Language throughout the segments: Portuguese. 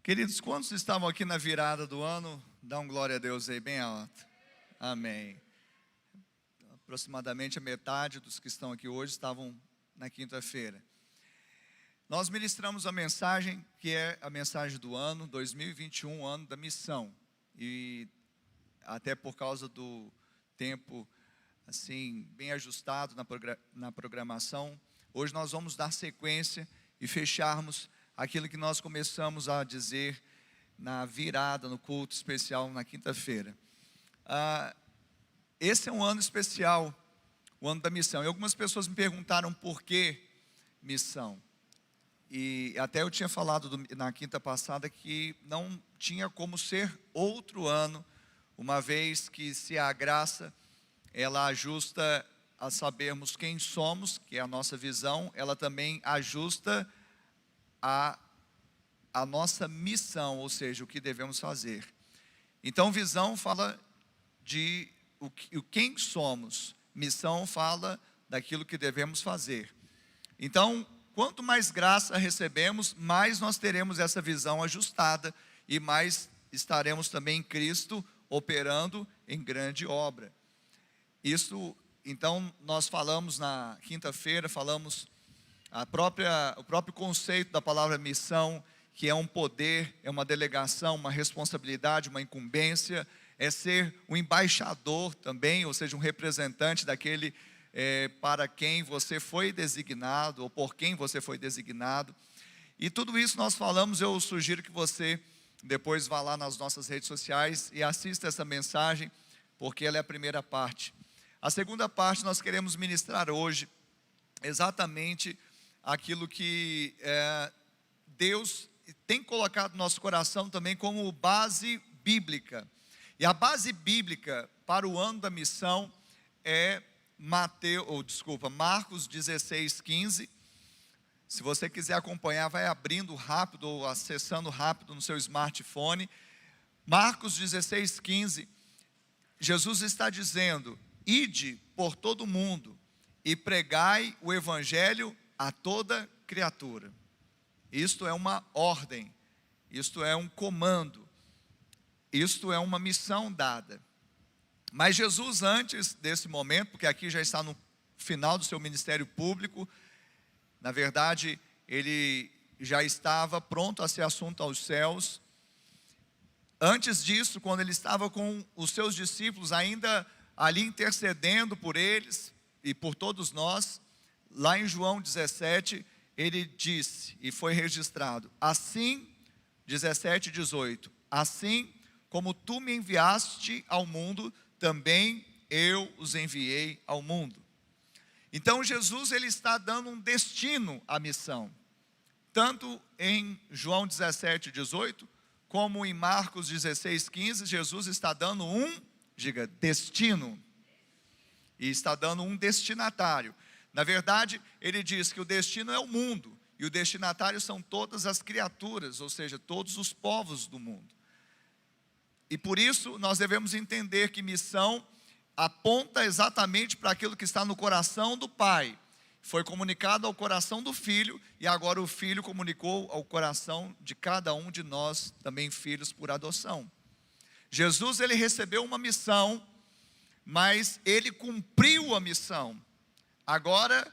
Queridos, quantos estavam aqui na virada do ano? Dá um glória a Deus aí, bem alto. Amém. Aproximadamente a metade dos que estão aqui hoje estavam na quinta-feira. Nós ministramos a mensagem que é a mensagem do ano 2021, ano da missão. E até por causa do tempo assim bem ajustado na programação, hoje nós vamos dar sequência e fecharmos aquilo que nós começamos a dizer na virada, no culto especial na quinta-feira. Esse é um ano especial, o ano da missão. E algumas pessoas me perguntaram por que missão. E até eu tinha falado na quinta passada que não tinha como ser outro ano, uma vez que se a graça, ela ajusta a sabermos quem somos, que é a nossa visão, ela também ajusta a nossa missão, ou seja, o que devemos fazer. Então, visão fala de quem somos, missão fala daquilo que devemos fazer. Então, quanto mais graça recebemos, mais nós teremos essa visão ajustada e mais estaremos também em Cristo operando em grande obra. Isso, então, nós falamos na quinta-feira, falamos o próprio conceito da palavra missão, que é um poder, é uma delegação, uma responsabilidade, uma incumbência, é ser um embaixador também, ou seja, um representante daquele para quem você foi designado, ou por quem você foi designado. E tudo isso nós falamos. Eu sugiro que você depois vá lá nas nossas redes sociais e assista essa mensagem, porque ela é a primeira parte. A segunda parte nós queremos ministrar hoje exatamente aquilo que Deus tem colocado no nosso coração também como base bíblica. E a base bíblica para o ano da missão é Marcos 16:15. Se você quiser acompanhar, vai abrindo rápido ou acessando rápido no seu smartphone. Marcos 16:15, Jesus está dizendo: ide por todo o mundo e pregai o evangelho a toda criatura. Isto é uma ordem, isto é um comando, isto é uma missão dada. Mas Jesus, antes desse momento, porque aqui já está no final do seu ministério público, na verdade, ele já estava pronto a ser assunto aos céus. Antes disso, quando ele estava com os seus discípulos, ainda ali intercedendo por eles e por todos nós, lá em João 17, ele disse, e foi registrado, assim, 17:18, assim como tu me enviaste ao mundo, também eu os enviei ao mundo. Então Jesus, ele está dando um destino à missão, tanto em João 17:18, como em Marcos 16:15, Jesus está dando destino, e está dando um destinatário. Na verdade, ele diz que o destino é o mundo, e o destinatário são todas as criaturas, ou seja, todos os povos do mundo. E por isso, nós devemos entender que missão aponta exatamente para aquilo que está no coração do Pai. Foi comunicado ao coração do Filho, e agora o Filho comunicou ao coração de cada um de nós, também filhos por adoção. Jesus, ele recebeu uma missão, mas ele cumpriu a missão. Agora,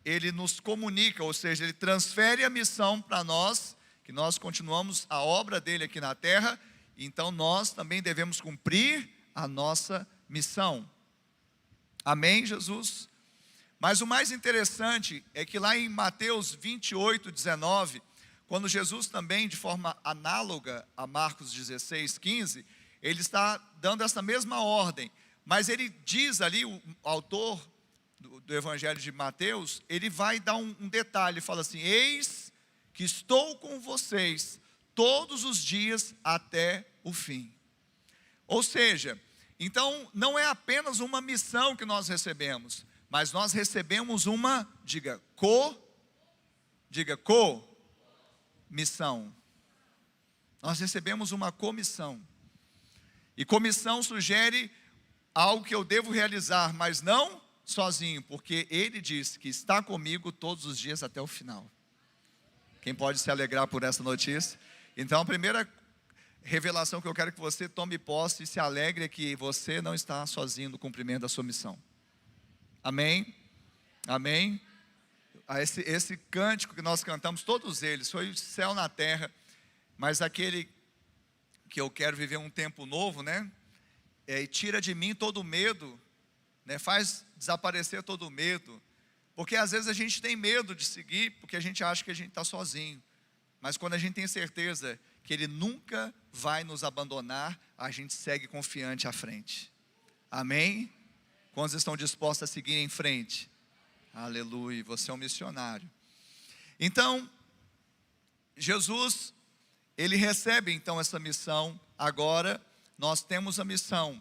ele nos comunica, ou seja, ele transfere a missão para nós, que nós continuamos a obra dele aqui na terra, então nós também devemos cumprir a nossa missão. Amém, Jesus? Mas o mais interessante é que lá em Mateus 28:19, quando Jesus também, de forma análoga a Marcos 16:15, ele está dando essa mesma ordem, mas ele diz ali, o autor do Evangelho de Mateus, ele vai dar um detalhe, fala assim: eis que estou com vocês todos os dias até o fim. Ou seja, então não é apenas uma missão que nós recebemos, mas nós recebemos uma, missão. Nós recebemos uma comissão. E comissão sugere algo que eu devo realizar, mas não sozinho, porque ele diz que está comigo todos os dias até o final. Quem pode se alegrar por essa notícia? Então a primeira revelação que eu quero que você tome posse e se alegre é que você não está sozinho no cumprimento da sua missão. Amém? Amém? Esse cântico que nós cantamos, todos eles, foi o céu na terra, mas aquele que eu quero viver um tempo novo, né? E tira de mim todo o medo, né? Faz desaparecer todo o medo, porque às vezes a gente tem medo de seguir, porque a gente acha que a gente está sozinho, mas quando a gente tem certeza que Ele nunca vai nos abandonar, a gente segue confiante à frente. Amém? Quantos estão dispostos a seguir em frente? Aleluia, você é um missionário. Então, Jesus, Ele recebe então essa missão. Agora, nós temos a missão.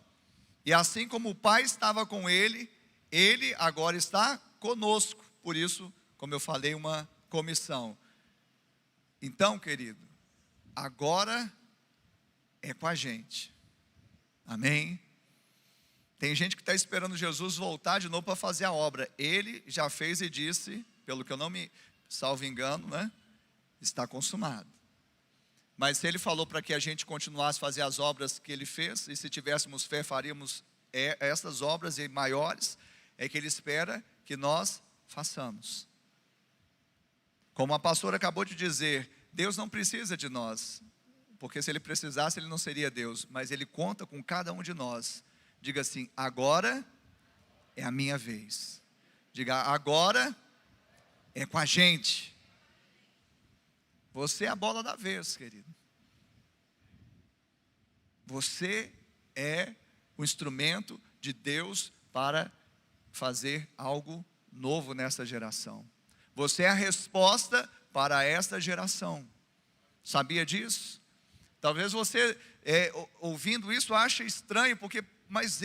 E assim como o Pai estava com Ele, Ele agora está conosco. Por isso, como eu falei, uma comissão. Então, querido, agora é com a gente. Amém? Tem gente que está esperando Jesus voltar de novo para fazer a obra. Ele já fez e disse, pelo que eu não me salvo engano, né? Está consumado. Mas se Ele falou para que a gente continuasse a fazer as obras que Ele fez, e se tivéssemos fé faríamos essas obras e maiores, é que Ele espera que nós façamos. Como a pastora acabou de dizer, Deus não precisa de nós, porque se Ele precisasse Ele não seria Deus, mas Ele conta com cada um de nós. Diga assim, agora é a minha vez. Diga, agora é com a gente. Você é a bola da vez, querido. Você é o instrumento de Deus para fazer algo novo nessa geração. Você é a resposta para esta geração. Sabia disso? Talvez você, ouvindo isso, ache estranho, mas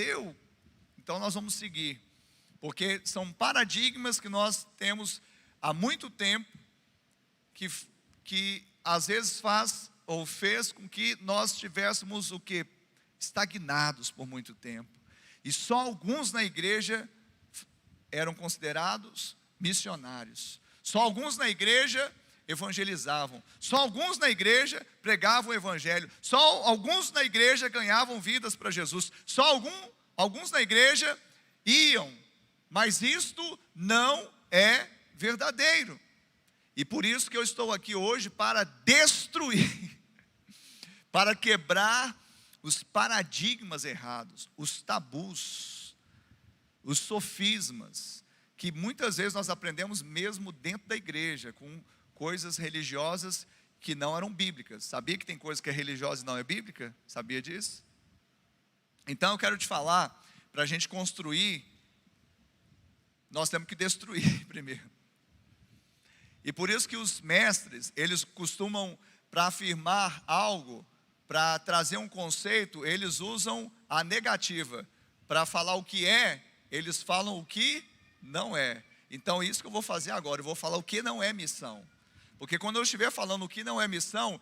então nós vamos seguir. Porque são paradigmas que nós temos há muito tempo, que às vezes faz ou fez com que nós estivéssemos o quê? Estagnados por muito tempo. E só alguns na igreja eram considerados missionários. Só alguns na igreja evangelizavam. Só alguns na igreja pregavam o evangelho. Só alguns na igreja ganhavam vidas para Jesus. Só alguns na igreja iam. Mas isto não é verdadeiro. E por isso que eu estou aqui hoje para destruir, para quebrar os paradigmas errados, os tabus, os sofismas, que muitas vezes nós aprendemos mesmo dentro da igreja, com coisas religiosas que não eram bíblicas. Sabia que tem coisa que é religiosa e não é bíblica? Sabia disso? Então eu quero te falar, para a gente construir, nós temos que destruir primeiro. E por isso que os mestres, eles costumam, para afirmar algo, para trazer um conceito, eles usam a negativa. Para falar o que é, eles falam o que não é. Então isso que eu vou fazer agora, eu vou falar o que não é missão. Porque quando eu estiver falando o que não é missão,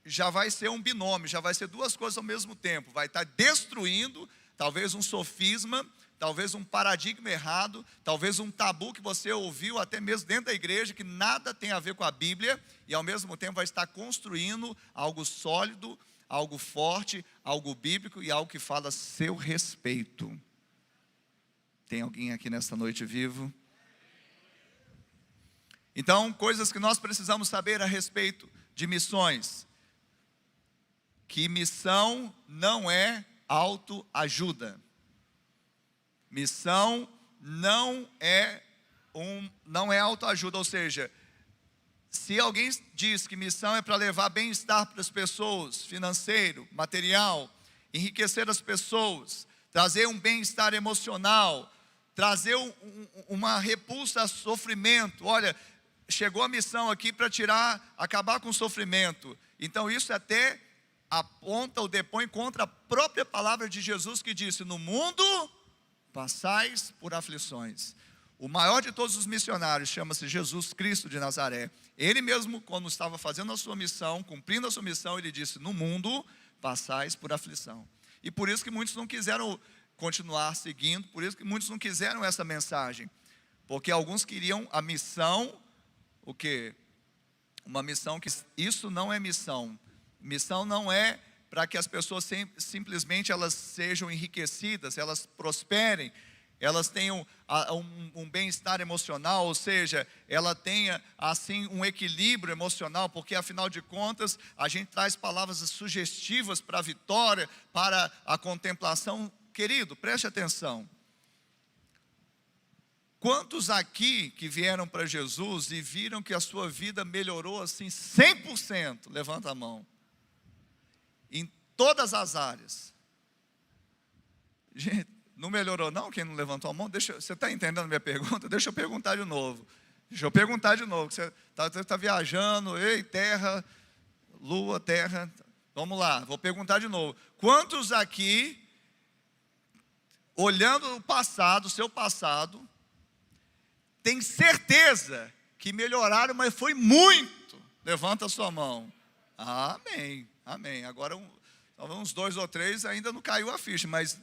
já vai ser um binômio, já vai ser duas coisas ao mesmo tempo. Vai estar destruindo, talvez um sofisma, talvez um paradigma errado, talvez um tabu que você ouviu até mesmo dentro da igreja, que nada tem a ver com a Bíblia, e ao mesmo tempo vai estar construindo algo sólido, algo forte, algo bíblico e algo que fala a seu respeito. Tem alguém aqui nesta noite vivo? Então, coisas que nós precisamos saber a respeito de missões. Que missão não é autoajuda. Missão não é autoajuda, ou seja, se alguém diz que missão é para levar bem-estar para as pessoas, financeiro, material, enriquecer as pessoas, trazer um bem-estar emocional, trazer uma repulsa a sofrimento. Olha, chegou a missão aqui para acabar com o sofrimento. Então isso até aponta ou depõe contra a própria palavra de Jesus, que disse, no mundo passais por aflições. O maior de todos os missionários chama-se Jesus Cristo de Nazaré. Ele mesmo, quando estava fazendo a sua missão, cumprindo a sua missão, ele disse, no mundo passais por aflição. E por isso que muitos não quiseram continuar seguindo, por isso que muitos não quiseram essa mensagem, porque alguns queriam a missão, o quê? Uma missão que isso não é missão. Missão não é para que as pessoas simplesmente elas sejam enriquecidas, elas prosperem, elas tenham um bem-estar emocional, ou seja, ela tenha assim um equilíbrio emocional, porque afinal de contas a gente traz palavras sugestivas para a vitória, para a contemplação. Querido, preste atenção. Quantos aqui que vieram para Jesus e viram que a sua vida melhorou assim 100%? Levanta a mão. Em todas as áreas. Gente, não melhorou não? Quem não levantou a mão? Você está entendendo a minha pergunta? Deixa eu perguntar de novo. Você está viajando, ei, terra, lua, terra. Vamos lá, vou perguntar de novo. Quantos aqui, olhando o passado, o seu passado, tem certeza que melhoraram, mas foi muito? Levanta a sua mão. Amém, amém. Agora, uns 2 ou 3 ainda não caiu a ficha, mas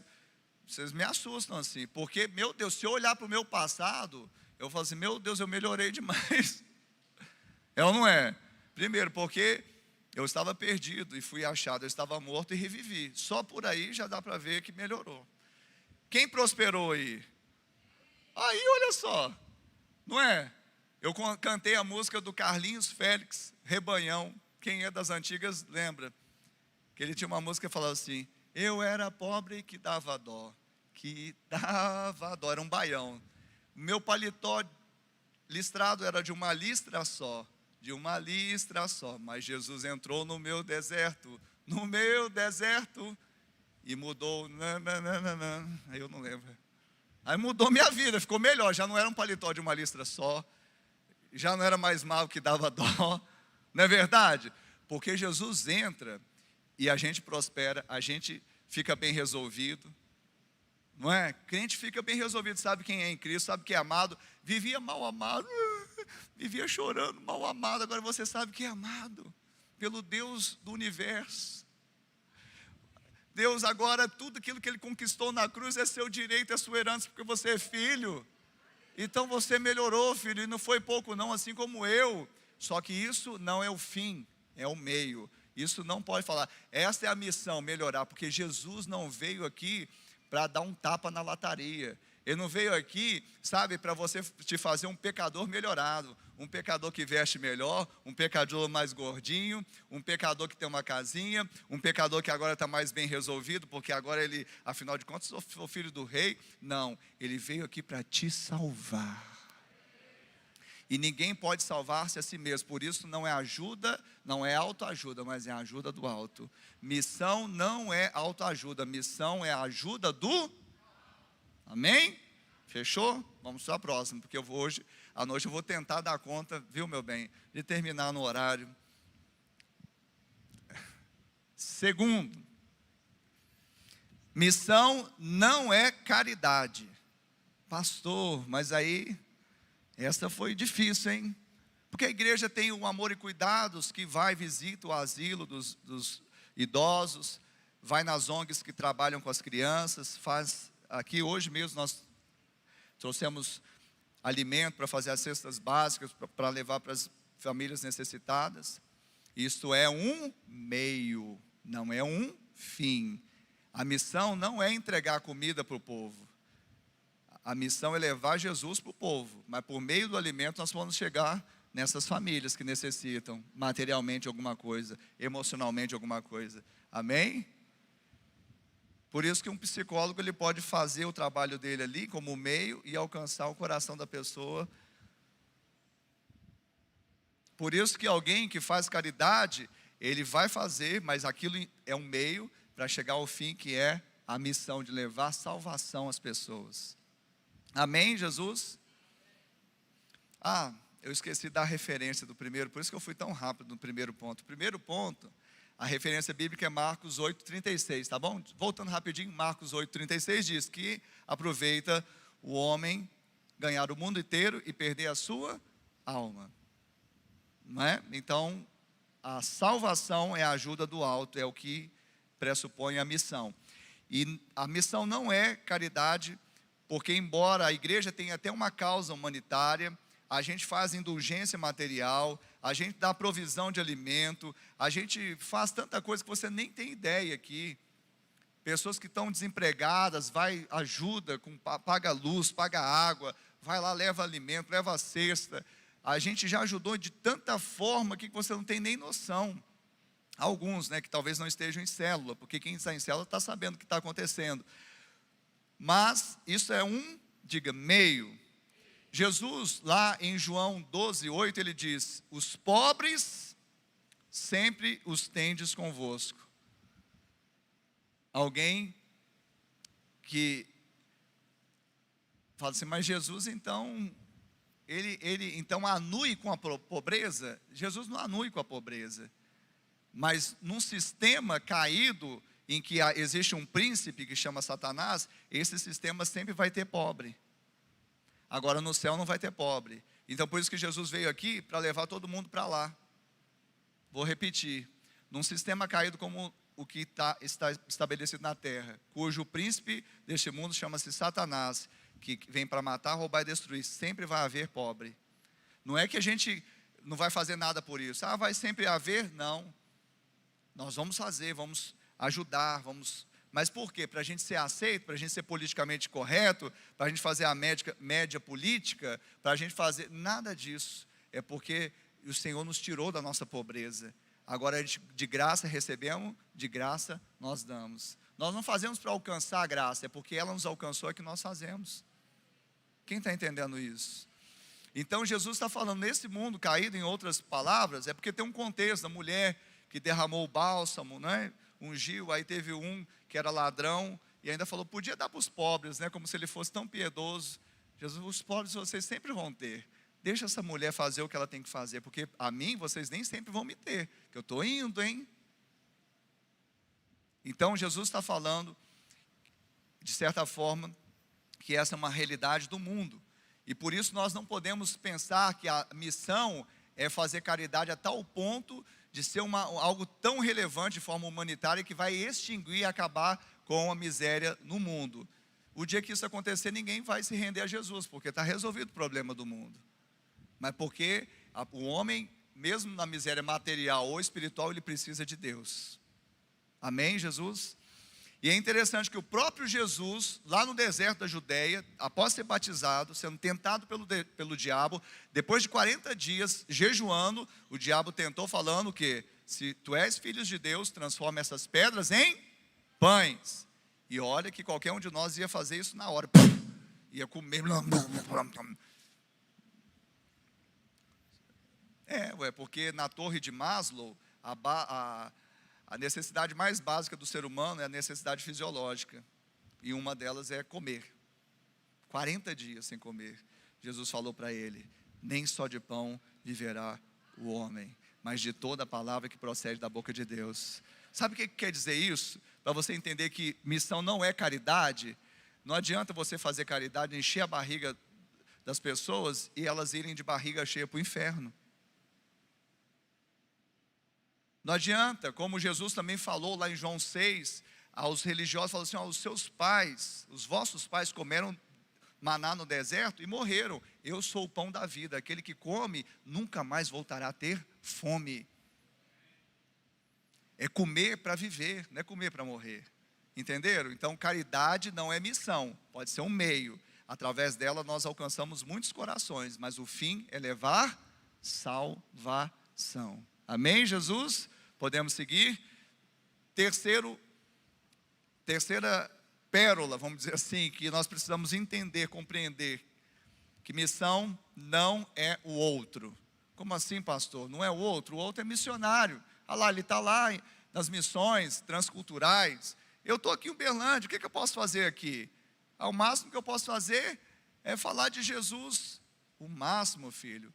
vocês me assustam assim, porque, meu Deus, se eu olhar para o meu passado, eu falo assim, meu Deus, eu melhorei demais. É ou não é? Primeiro, porque eu estava perdido e fui achado, eu estava morto e revivi. Só por aí já dá para ver que melhorou. Quem prosperou aí? Aí, olha só. Não é? Eu cantei a música do Carlinhos Félix, Rebanhão. Quem é das antigas lembra. Que ele tinha uma música que falava assim, eu era pobre que dava dó, era um baião. Meu paletó listrado era de uma listra só, mas Jesus entrou no meu deserto, e mudou, aí eu não lembro. Aí mudou minha vida, ficou melhor, já não era um paletó de uma listra só, já não era mais mal que dava dó, não é verdade? Porque Jesus entra e a gente prospera, a gente fica bem resolvido, não é? Crente fica bem resolvido, sabe quem é em Cristo, sabe que é amado, vivia mal amado, vivia chorando, mal amado, agora você sabe que é amado pelo Deus do universo. Deus agora, tudo aquilo que Ele conquistou na cruz é seu direito, é sua herança, porque você é filho. Então você melhorou, filho, e não foi pouco não, assim como eu. Só que isso não é o fim, é o meio. Isso não pode falar, essa é a missão, melhorar, porque Jesus não veio aqui para dar um tapa na lataria. Ele não veio aqui, sabe, para você te fazer um pecador melhorado, um pecador que veste melhor, um pecador mais gordinho, um pecador que tem uma casinha, um pecador que agora está mais bem resolvido, porque agora ele, afinal de contas, sou filho do rei. Não, ele veio aqui para te salvar. E ninguém pode salvar-se a si mesmo, por isso não é ajuda, não é autoajuda, mas é a ajuda do alto. Missão não é autoajuda, missão é a ajuda do... Amém? Fechou? Vamos para a próxima, porque hoje, à noite eu vou tentar dar conta, viu meu bem, de terminar no horário. Segundo, missão não é caridade. Pastor, mas aí, essa foi difícil, hein? Porque a igreja tem o amor e cuidados, que vai, visita o asilo dos idosos, vai nas ONGs que trabalham com as crianças, faz... Aqui hoje mesmo nós trouxemos alimento para fazer as cestas básicas, para levar para as famílias necessitadas. Isto é um meio, não é um fim. A missão não é entregar comida para o povo. A missão é levar Jesus para o povo, mas por meio do alimento nós vamos chegar nessas famílias que necessitam materialmente alguma coisa, emocionalmente alguma coisa. Amém? Por isso que um psicólogo ele pode fazer o trabalho dele ali como meio e alcançar o coração da pessoa. Por isso que alguém que faz caridade, ele vai fazer, mas aquilo é um meio para chegar ao fim, que é a missão de levar salvação às pessoas. Amém, Jesus? Eu esqueci da referência do primeiro, por isso que eu fui tão rápido no primeiro ponto. O primeiro ponto, a referência bíblica é Marcos 8,36, tá bom? Voltando rapidinho, Marcos 8,36 diz que aproveita o homem ganhar o mundo inteiro e perder a sua alma. Não é? Então, a salvação é a ajuda do alto, é o que pressupõe a missão. E a missão não é caridade, porque embora a igreja tenha até uma causa humanitária, a gente faz indulgência material, a gente dá provisão de alimento, a gente faz tanta coisa que você nem tem ideia aqui. Pessoas que estão desempregadas, ajuda, paga luz, paga água, vai lá, leva alimento, leva a cesta. A gente já ajudou de tanta forma que você não tem nem noção. Alguns, né, que talvez não estejam em célula, porque quem está em célula está sabendo o que está acontecendo. Mas isso é meio. Jesus, lá em João 12:8, ele diz: os pobres sempre os tendes convosco. Alguém que fala assim, mas Jesus então, ele então anui com a pobreza? Jesus não anui com a pobreza. Mas num sistema caído, em que existe um príncipe que chama Satanás, esse sistema sempre vai ter pobre. Agora no céu não vai ter pobre. Então por isso que Jesus veio aqui, para levar todo mundo para lá. Vou repetir, num sistema caído como o que está estabelecido na terra, cujo príncipe deste mundo chama-se Satanás, que vem para matar, roubar e destruir, sempre vai haver pobre. Não é que a gente não vai fazer nada por isso. Vai sempre haver? Não. Nós vamos fazer, vamos ajudar, mas por quê? Para a gente ser aceito, para a gente ser politicamente correto, para a gente fazer a média política, para a gente fazer, nada disso. É porque o Senhor nos tirou da nossa pobreza. Agora a gente de graça recebemos, de graça nós damos. Nós não fazemos para alcançar a graça, é porque ela nos alcançou, é que nós fazemos. Quem está entendendo isso? Então Jesus está falando, nesse mundo caído, em outras palavras, é porque tem um contexto da mulher que derramou o bálsamo, né? Ungiu, aí teve um que era ladrão, e ainda falou, podia dar para os pobres, né? Como se ele fosse tão piedoso. Jesus, os pobres vocês sempre vão ter. Deixa essa mulher fazer o que ela tem que fazer, porque a mim vocês nem sempre vão me ter, que eu estou indo, hein? Então Jesus está falando, de certa forma, que essa é uma realidade do mundo. E por isso nós não podemos pensar que a missão é fazer caridade a tal ponto de ser algo tão relevante de forma humanitária que vai extinguir e acabar com a miséria no mundo. O dia que isso acontecer, ninguém vai se render a Jesus, porque está resolvido o problema do mundo. Mas porque o homem, mesmo na miséria material ou espiritual, ele precisa de Deus. Amém, Jesus? E é interessante que o próprio Jesus, lá no deserto da Judéia, após ser batizado, sendo tentado pelo diabo, depois de 40 dias jejuando, o diabo tentou falando que, se tu és filho de Deus, transforma essas pedras em pães. E olha que qualquer um de nós ia fazer isso na hora, ia comer. Porque na torre de Maslow, a necessidade mais básica do ser humano é a necessidade fisiológica. E uma delas é comer. 40 dias sem comer. Jesus falou para ele, nem só de pão viverá o homem, mas de toda a palavra que procede da boca de Deus. Sabe o que quer dizer isso? Para você entender que missão não é caridade. Não adianta você fazer caridade, encher a barriga das pessoas e elas irem de barriga cheia para o inferno. Não adianta, como Jesus também falou lá em João 6, aos religiosos, falou assim, os seus pais, os vossos pais comeram maná no deserto e morreram. Eu sou o pão da vida, aquele que come nunca mais voltará a ter fome. É comer para viver, não é comer para morrer. Entenderam? Então caridade não é missão, pode ser um meio. Através dela nós alcançamos muitos corações, mas o fim é levar salvação. Amém, Jesus? Podemos seguir? Terceira pérola, vamos dizer assim, que nós precisamos entender, compreender, que missão não é o outro. Como assim, pastor? Não é o outro é missionário. Olha lá, ele está lá nas missões transculturais. Eu estou aqui em Uberlândia, o que eu posso fazer aqui? O máximo que eu posso fazer é falar de Jesus. O máximo, filho.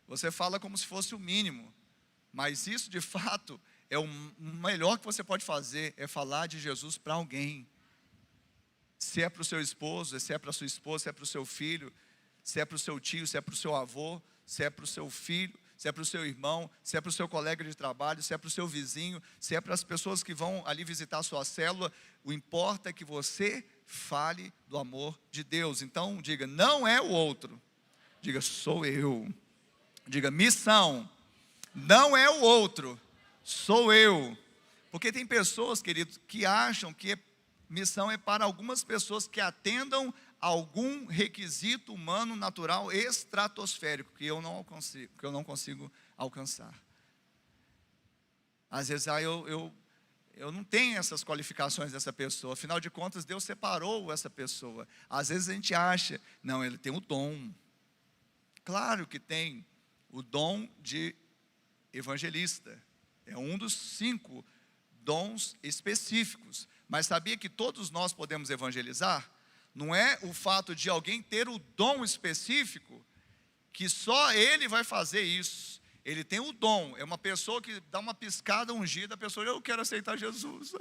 Você fala como se fosse o mínimo. Mas isso de fato é o melhor que você pode fazer, é falar de Jesus para alguém. Se é para o seu esposo, se é para a sua esposa, se é para o seu filho, se é para o seu tio, se é para o seu avô, se é para o seu filho, se é para o seu irmão, se é para o seu colega de trabalho, se é para o seu vizinho, se é para as pessoas que vão ali visitar a sua célula, o importa é que você fale do amor de Deus. Então diga, não é o outro, diga, sou eu. Diga, missão Não é o outro, sou eu. Porque tem pessoas, queridos, que acham que missão é para algumas pessoas que atendam a algum requisito humano natural estratosférico que eu não consigo alcançar. Às vezes eu não tenho essas qualificações dessa pessoa, afinal de contas Deus separou essa pessoa. Às vezes a gente acha, não, ele tem o dom. Claro que tem o dom de evangelista, é um dos 5 dons específicos. Mas sabia que todos nós podemos evangelizar? Não é o fato de alguém ter o dom específico que só ele vai fazer isso. Ele tem o dom, é uma pessoa que dá uma piscada ungida, a pessoa, eu quero aceitar Jesus.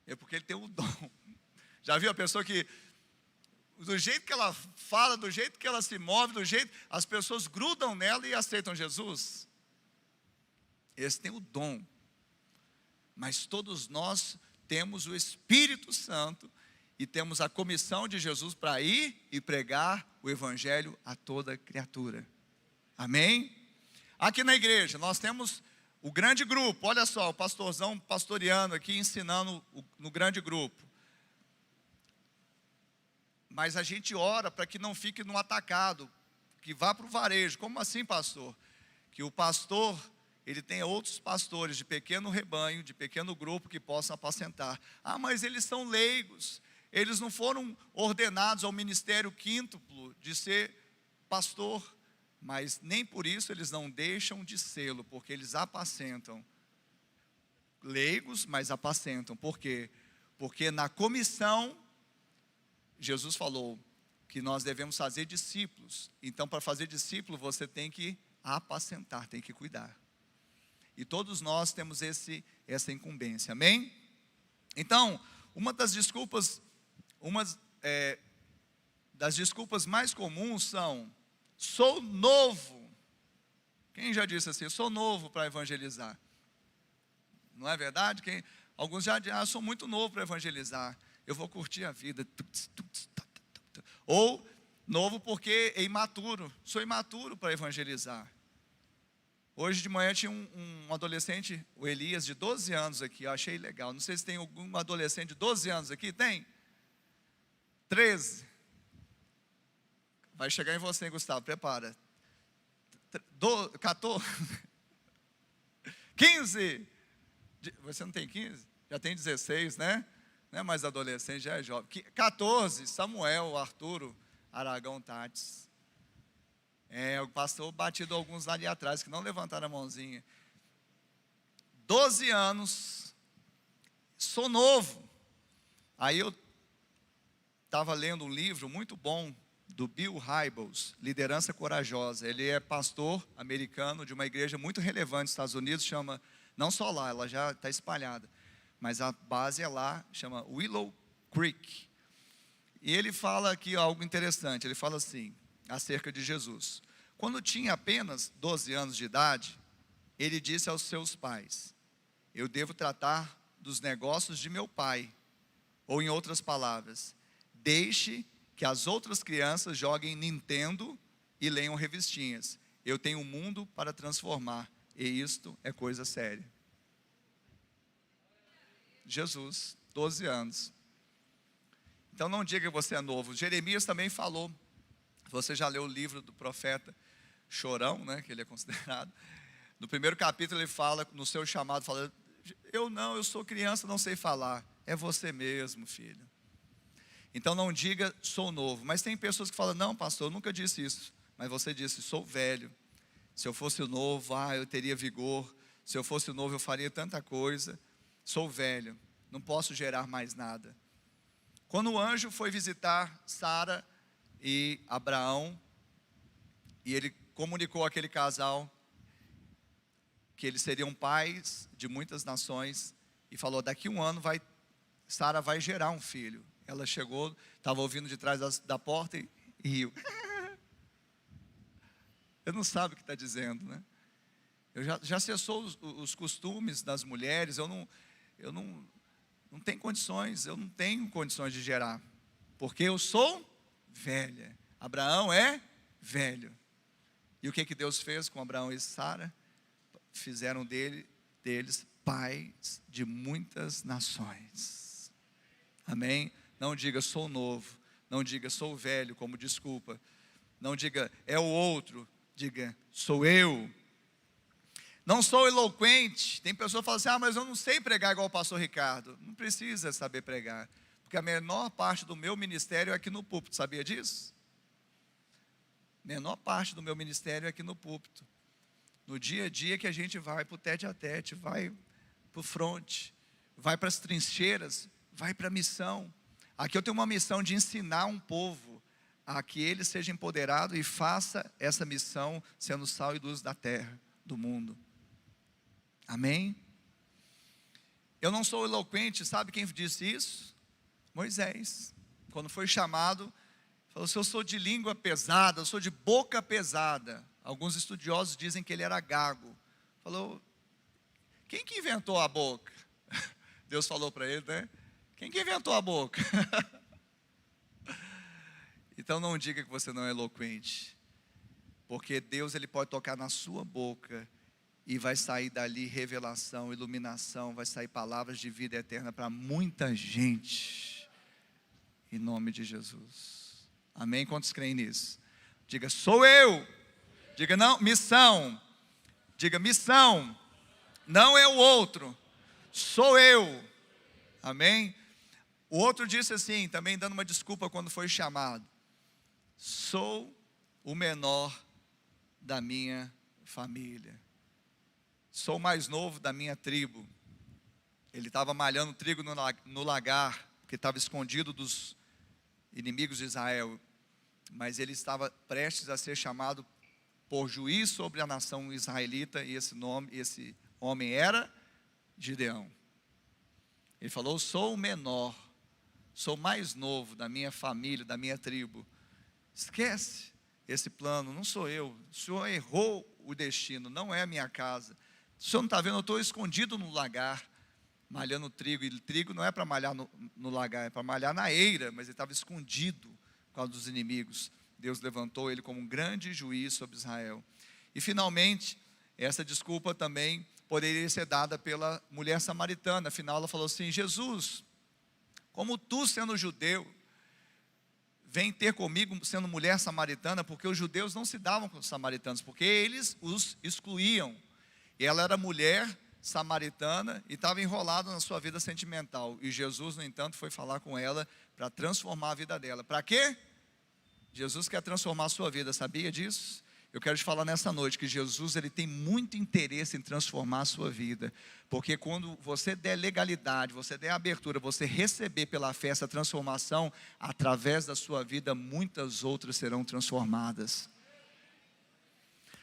É porque ele tem o dom. Já viu a pessoa que, do jeito que ela fala, do jeito que ela se move, as pessoas grudam nela e aceitam Jesus? Esse tem o dom. Mas todos nós temos o Espírito Santo e temos a comissão de Jesus para ir e pregar o Evangelho a toda criatura. Amém? Aqui na igreja nós temos o grande grupo. Olha só, o pastorzão pastoreando aqui, ensinando no grande grupo. Mas a gente ora para que não fique no atacado, que vá para o varejo. Como assim, pastor? Que o pastor, ele tenha outros pastores de pequeno rebanho, de pequeno grupo que possam apacentar. Ah, mas eles são leigos, eles não foram ordenados ao ministério quíntuplo de ser pastor, mas nem por isso eles não deixam de sê-lo, porque eles apacentam. Leigos, mas apacentam. Por quê? Porque na comissão, Jesus falou que nós devemos fazer discípulos. Então, para fazer discípulo, você tem que apacentar, tem que cuidar. E todos nós temos essa incumbência, amém? Então, uma das desculpas mais comuns são: sou novo. Quem já disse assim, sou novo para evangelizar? Não é verdade? Alguns já dizem, sou muito novo para evangelizar, eu vou curtir a vida. Ou, novo porque é imaturo, sou imaturo para evangelizar. Hoje de manhã tinha um adolescente, o Elias, de 12 anos aqui, eu achei legal. Não sei se tem algum adolescente de 12 anos aqui, tem? 13. Vai chegar em você, hein, Gustavo, prepara. 14. 15. Você não tem 15? Já tem 16, né? Não é mais adolescente, já é jovem. 14, Samuel, Arturo, Aragão, Tates. O pastor batido alguns ali atrás, que não levantaram a mãozinha. 12 anos, sou novo. Aí eu estava lendo um livro muito bom, do Bill Hybels, Liderança Corajosa. Ele é pastor americano de uma igreja muito relevante nos Estados Unidos, chama, não só lá, ela já está espalhada, mas a base é lá, chama Willow Creek. E ele fala aqui algo interessante, ele fala assim, acerca de Jesus. Quando tinha apenas 12 anos de idade, ele disse aos seus pais: eu devo tratar dos negócios de meu pai. Ou em outras palavras, deixe que as outras crianças joguem Nintendo e leiam revistinhas. Eu tenho um mundo para transformar, e isto é coisa séria. Jesus, 12 anos. Então não diga que você é novo. Jeremias também falou. Você já leu o livro do profeta Chorão, né, que ele é considerado. No primeiro capítulo ele fala, no seu chamado, fala: eu sou criança, não sei falar. É você mesmo, filho. Então não diga, sou novo. Mas tem pessoas que falam: não, pastor, eu nunca disse isso. Mas você disse, sou velho. Se eu fosse o novo, eu teria vigor. Se eu fosse o novo, eu faria tanta coisa. Sou velho, não posso gerar mais nada. Quando o anjo foi visitar Sara e Abraão, e ele comunicou àquele casal que eles seriam pais de muitas nações, e falou: daqui um ano Sara vai gerar um filho. Ela chegou, estava ouvindo de trás da porta e riu. Eu não sabe o que está dizendo, né? Eu já cessou os costumes das mulheres. Eu não tenho condições, eu não tenho condições de gerar, porque eu sou velha. Abraão é velho. E o que Deus fez com Abraão e Sara? Fizeram deles pais de muitas nações. Amém? Não diga sou novo, não diga sou velho como desculpa, não diga é o outro, diga sou eu. Não sou eloquente. Tem pessoas que falam assim, mas eu não sei pregar igual o pastor Ricardo. Não precisa saber pregar, porque a menor parte do meu ministério é aqui no púlpito, sabia disso? Menor parte do meu ministério é aqui no púlpito. No dia a dia que a gente vai para o tete a tete, vai para o fronte, vai para as trincheiras, vai para a missão. Aqui eu tenho uma missão de ensinar um povo a que ele seja empoderado e faça essa missão sendo sal e luz da terra, do mundo. Amém? Eu não sou eloquente, sabe quem disse isso? Moisés. Quando foi chamado, falou assim, eu sou de língua pesada, eu sou de boca pesada. Alguns estudiosos dizem que ele era gago. Falou, quem que inventou a boca? Deus falou para ele, né? Quem que inventou a boca? Então não diga que você não é eloquente, porque Deus ele pode tocar na sua boca e vai sair dali revelação, iluminação, vai sair palavras de vida eterna para muita gente, em nome de Jesus. Amém? Quantos creem nisso? Diga, sou eu. Diga, não, missão. Diga, missão. Não é o outro, sou eu. Amém? O outro disse assim, também dando uma desculpa quando foi chamado, sou o menor da minha família. Sou o mais novo da minha tribo. Ele estava malhando trigo no lagar, porque estava escondido dos inimigos de Israel. Mas ele estava prestes a ser chamado por juiz sobre a nação israelita, e esse homem era Gideão. Ele falou, sou o menor, sou o mais novo da minha família, da minha tribo. Esquece esse plano, não sou eu. O Senhor errou o destino, não é a minha casa. O Senhor não está vendo, eu estou escondido no lagar, malhando trigo. E trigo não é para malhar no lagar, é para malhar na eira. Mas ele estava escondido por causa dos inimigos. Deus levantou ele como um grande juiz sobre Israel. E finalmente, essa desculpa também poderia ser dada pela mulher samaritana. Afinal ela falou assim, Jesus, como tu sendo judeu, vem ter comigo sendo mulher samaritana, porque os judeus não se davam com os samaritanos, porque eles os excluíam. E ela era mulher samaritana e estava enrolada na sua vida sentimental. E Jesus, no entanto, foi falar com ela para transformar a vida dela. Para quê? Jesus quer transformar a sua vida, sabia disso? Eu quero te falar nessa noite que Jesus ele tem muito interesse em transformar a sua vida. Porque quando você der legalidade, você der abertura, você receber pela fé essa transformação, através da sua vida, muitas outras serão transformadas.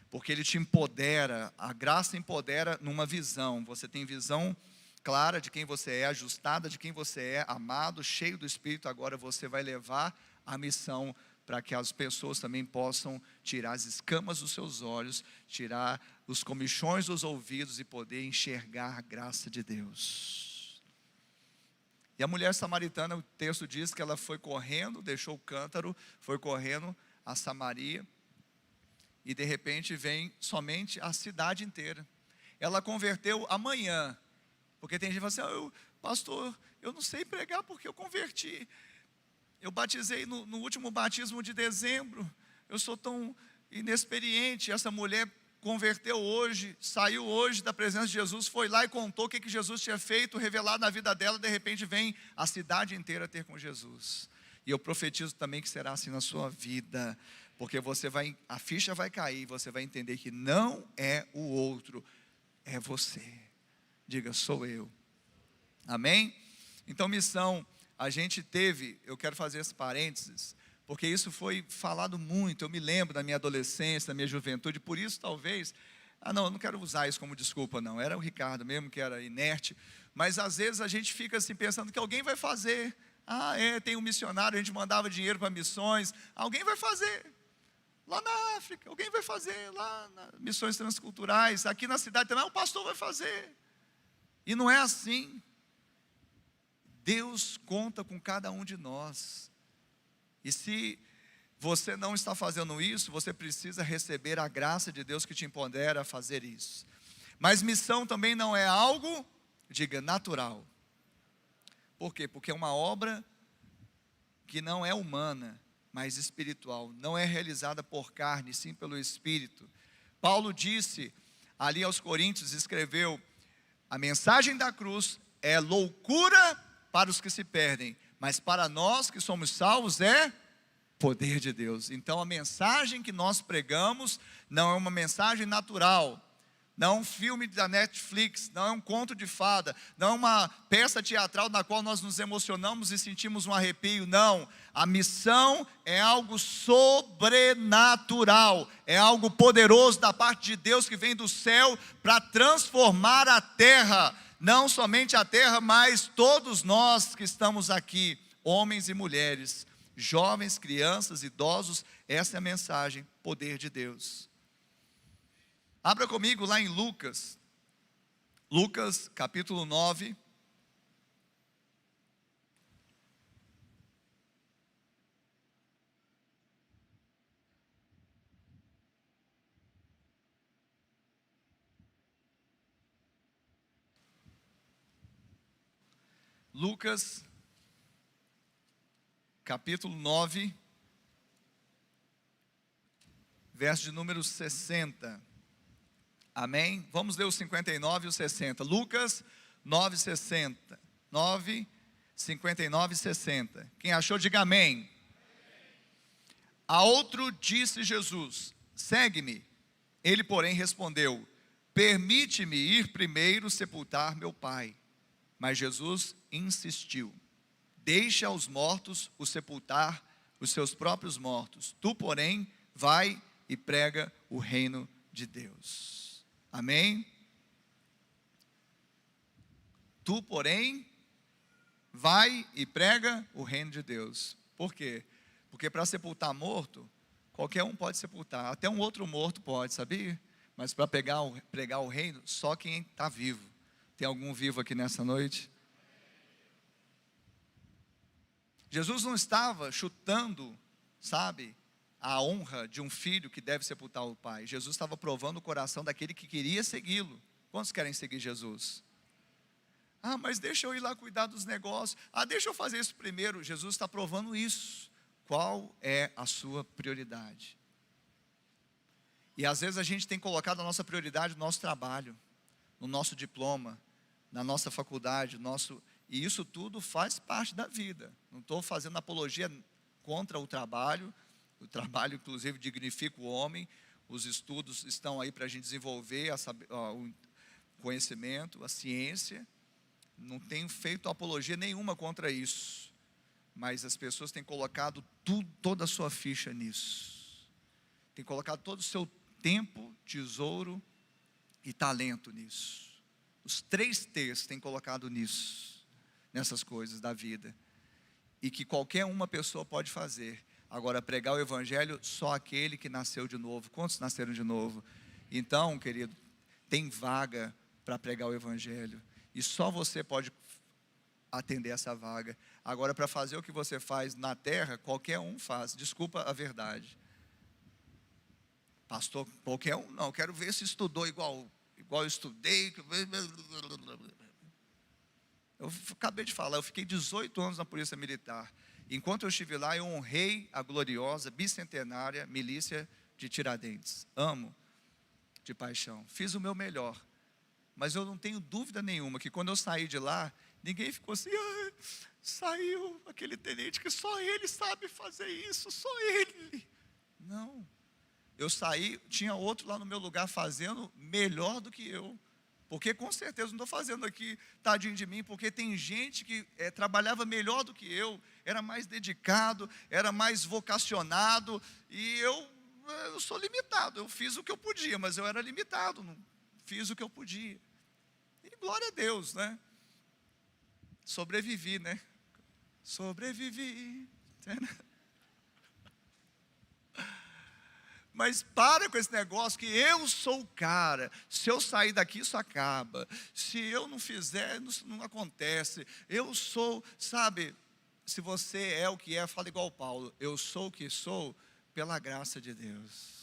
Porque ele te empodera, a graça empodera numa visão. Você tem visão clara de quem você é, ajustada de quem você é, amado, cheio do Espírito. Agora você vai levar a missão para que as pessoas também possam tirar as escamas dos seus olhos, tirar os comichões dos ouvidos e poder enxergar a graça de Deus. E a mulher samaritana, o texto diz que ela foi correndo, deixou o cântaro, foi correndo a Samaria, e de repente vem somente a cidade inteira. Ela converteu amanhã, porque tem gente que fala assim, pastor, eu não sei pregar porque eu converti. Eu batizei no último batismo de dezembro, eu sou tão inexperiente. Essa mulher converteu hoje, saiu hoje da presença de Jesus, foi lá e contou o que Jesus tinha feito, revelado na vida dela. De repente vem a cidade inteira ter com Jesus. E eu profetizo também que será assim na sua vida, porque a ficha vai cair, você vai entender que não é o outro, é você. Diga, sou eu. Amém? Então missão, a gente teve, eu quero fazer esse parênteses, porque isso foi falado muito. Eu me lembro da minha adolescência, da minha juventude, por isso talvez, eu não quero usar isso como desculpa não, era o Ricardo mesmo que era inerte, mas às vezes a gente fica assim pensando que alguém vai fazer. Tem um missionário, a gente mandava dinheiro para missões, alguém vai fazer. Lá na África, alguém vai fazer, lá nas missões transculturais, aqui na cidade também, o pastor vai fazer. E não é assim. Deus conta com cada um de nós. E se você não está fazendo isso, você precisa receber a graça de Deus que te empodera a fazer isso. Mas missão também não é algo, diga, natural. Por quê? Porque é uma obra que não é humana, mas espiritual. Não é realizada por carne, sim pelo Espírito. Paulo disse ali aos Coríntios, escreveu: a mensagem da cruz é loucura para os que se perdem, mas para nós que somos salvos é poder de Deus. Então a mensagem que nós pregamos não é uma mensagem natural, não é um filme da Netflix, não é um conto de fada, não é uma peça teatral na qual nós nos emocionamos e sentimos um arrepio, não. A missão é algo sobrenatural, é algo poderoso da parte de Deus que vem do céu para transformar a terra, não somente a terra, mas todos nós que estamos aqui, homens e mulheres, jovens, crianças, idosos. Essa é a mensagem, poder de Deus. Abra comigo lá em Lucas capítulo 9. Lucas capítulo 9, verso de número 60. Amém? Vamos ler o 59 e o 60. Lucas 9, 60. 9, 59 e 60. Quem achou, diga amém. A outro disse Jesus: segue-me. Ele, porém, respondeu: permite-me ir primeiro sepultar meu pai. Mas Jesus insistiu: deixa aos mortos o sepultar os seus próprios mortos. Tu, porém, vai e prega o reino de Deus. Amém? Tu, porém, vai e prega o reino de Deus. Por quê? Porque para sepultar morto, qualquer um pode sepultar. Até um outro morto pode, sabia? Mas para pregar o reino, só quem está vivo. Tem algum vivo aqui nessa noite? Jesus não estava chutando, sabe, a honra de um filho que deve sepultar o pai. Jesus estava provando o coração daquele que queria segui-lo. Quantos querem seguir Jesus? Ah, mas deixa eu ir lá cuidar dos negócios. Ah, deixa eu fazer isso primeiro. Jesus está provando isso. Qual é a sua prioridade? E às vezes a gente tem colocado a nossa prioridade no nosso trabalho, no nosso diploma, na nossa faculdade, e isso tudo faz parte da vida. Não estou fazendo apologia contra o trabalho inclusive dignifica o homem, os estudos estão aí para a gente desenvolver o conhecimento, a ciência, não tenho feito apologia nenhuma contra isso, mas as pessoas têm colocado toda a sua ficha nisso, têm colocado todo o seu tempo, tesouro e talento nisso. Os 3 T's têm colocado nisso, nessas coisas da vida, e que qualquer uma pessoa pode fazer. Agora, pregar o evangelho, só aquele que nasceu de novo. Quantos nasceram de novo? Então, querido, tem vaga para pregar o evangelho, e só você pode atender essa vaga. Agora, para fazer o que você faz na terra, qualquer um faz. Desculpa a verdade. Pastor, qualquer um não, quero ver se estudou igual eu estudei. Eu acabei de falar, eu fiquei 18 anos na Polícia Militar. Enquanto eu estive lá, eu honrei a gloriosa, bicentenária milícia de Tiradentes. Amo de paixão. Fiz o meu melhor. Mas eu não tenho dúvida nenhuma que quando eu saí de lá, ninguém ficou assim: ah, saiu aquele tenente que só ele sabe fazer isso, só ele. Não. Eu saí, tinha outro lá no meu lugar fazendo melhor do que eu. Porque com certeza não estou fazendo aqui tadinho de mim, porque tem gente que trabalhava melhor do que eu, era mais dedicado, era mais vocacionado, e eu sou limitado. Eu fiz o que eu podia, mas eu era limitado, não fiz o que eu podia. E glória a Deus, né? Sobrevivi, né? Sobrevivi. Mas para com esse negócio que eu sou o cara, se eu sair daqui isso acaba, se eu não fizer, isso não acontece, eu sou, sabe, se você é o que é, fala igual Paulo, eu sou o que sou, pela graça de Deus.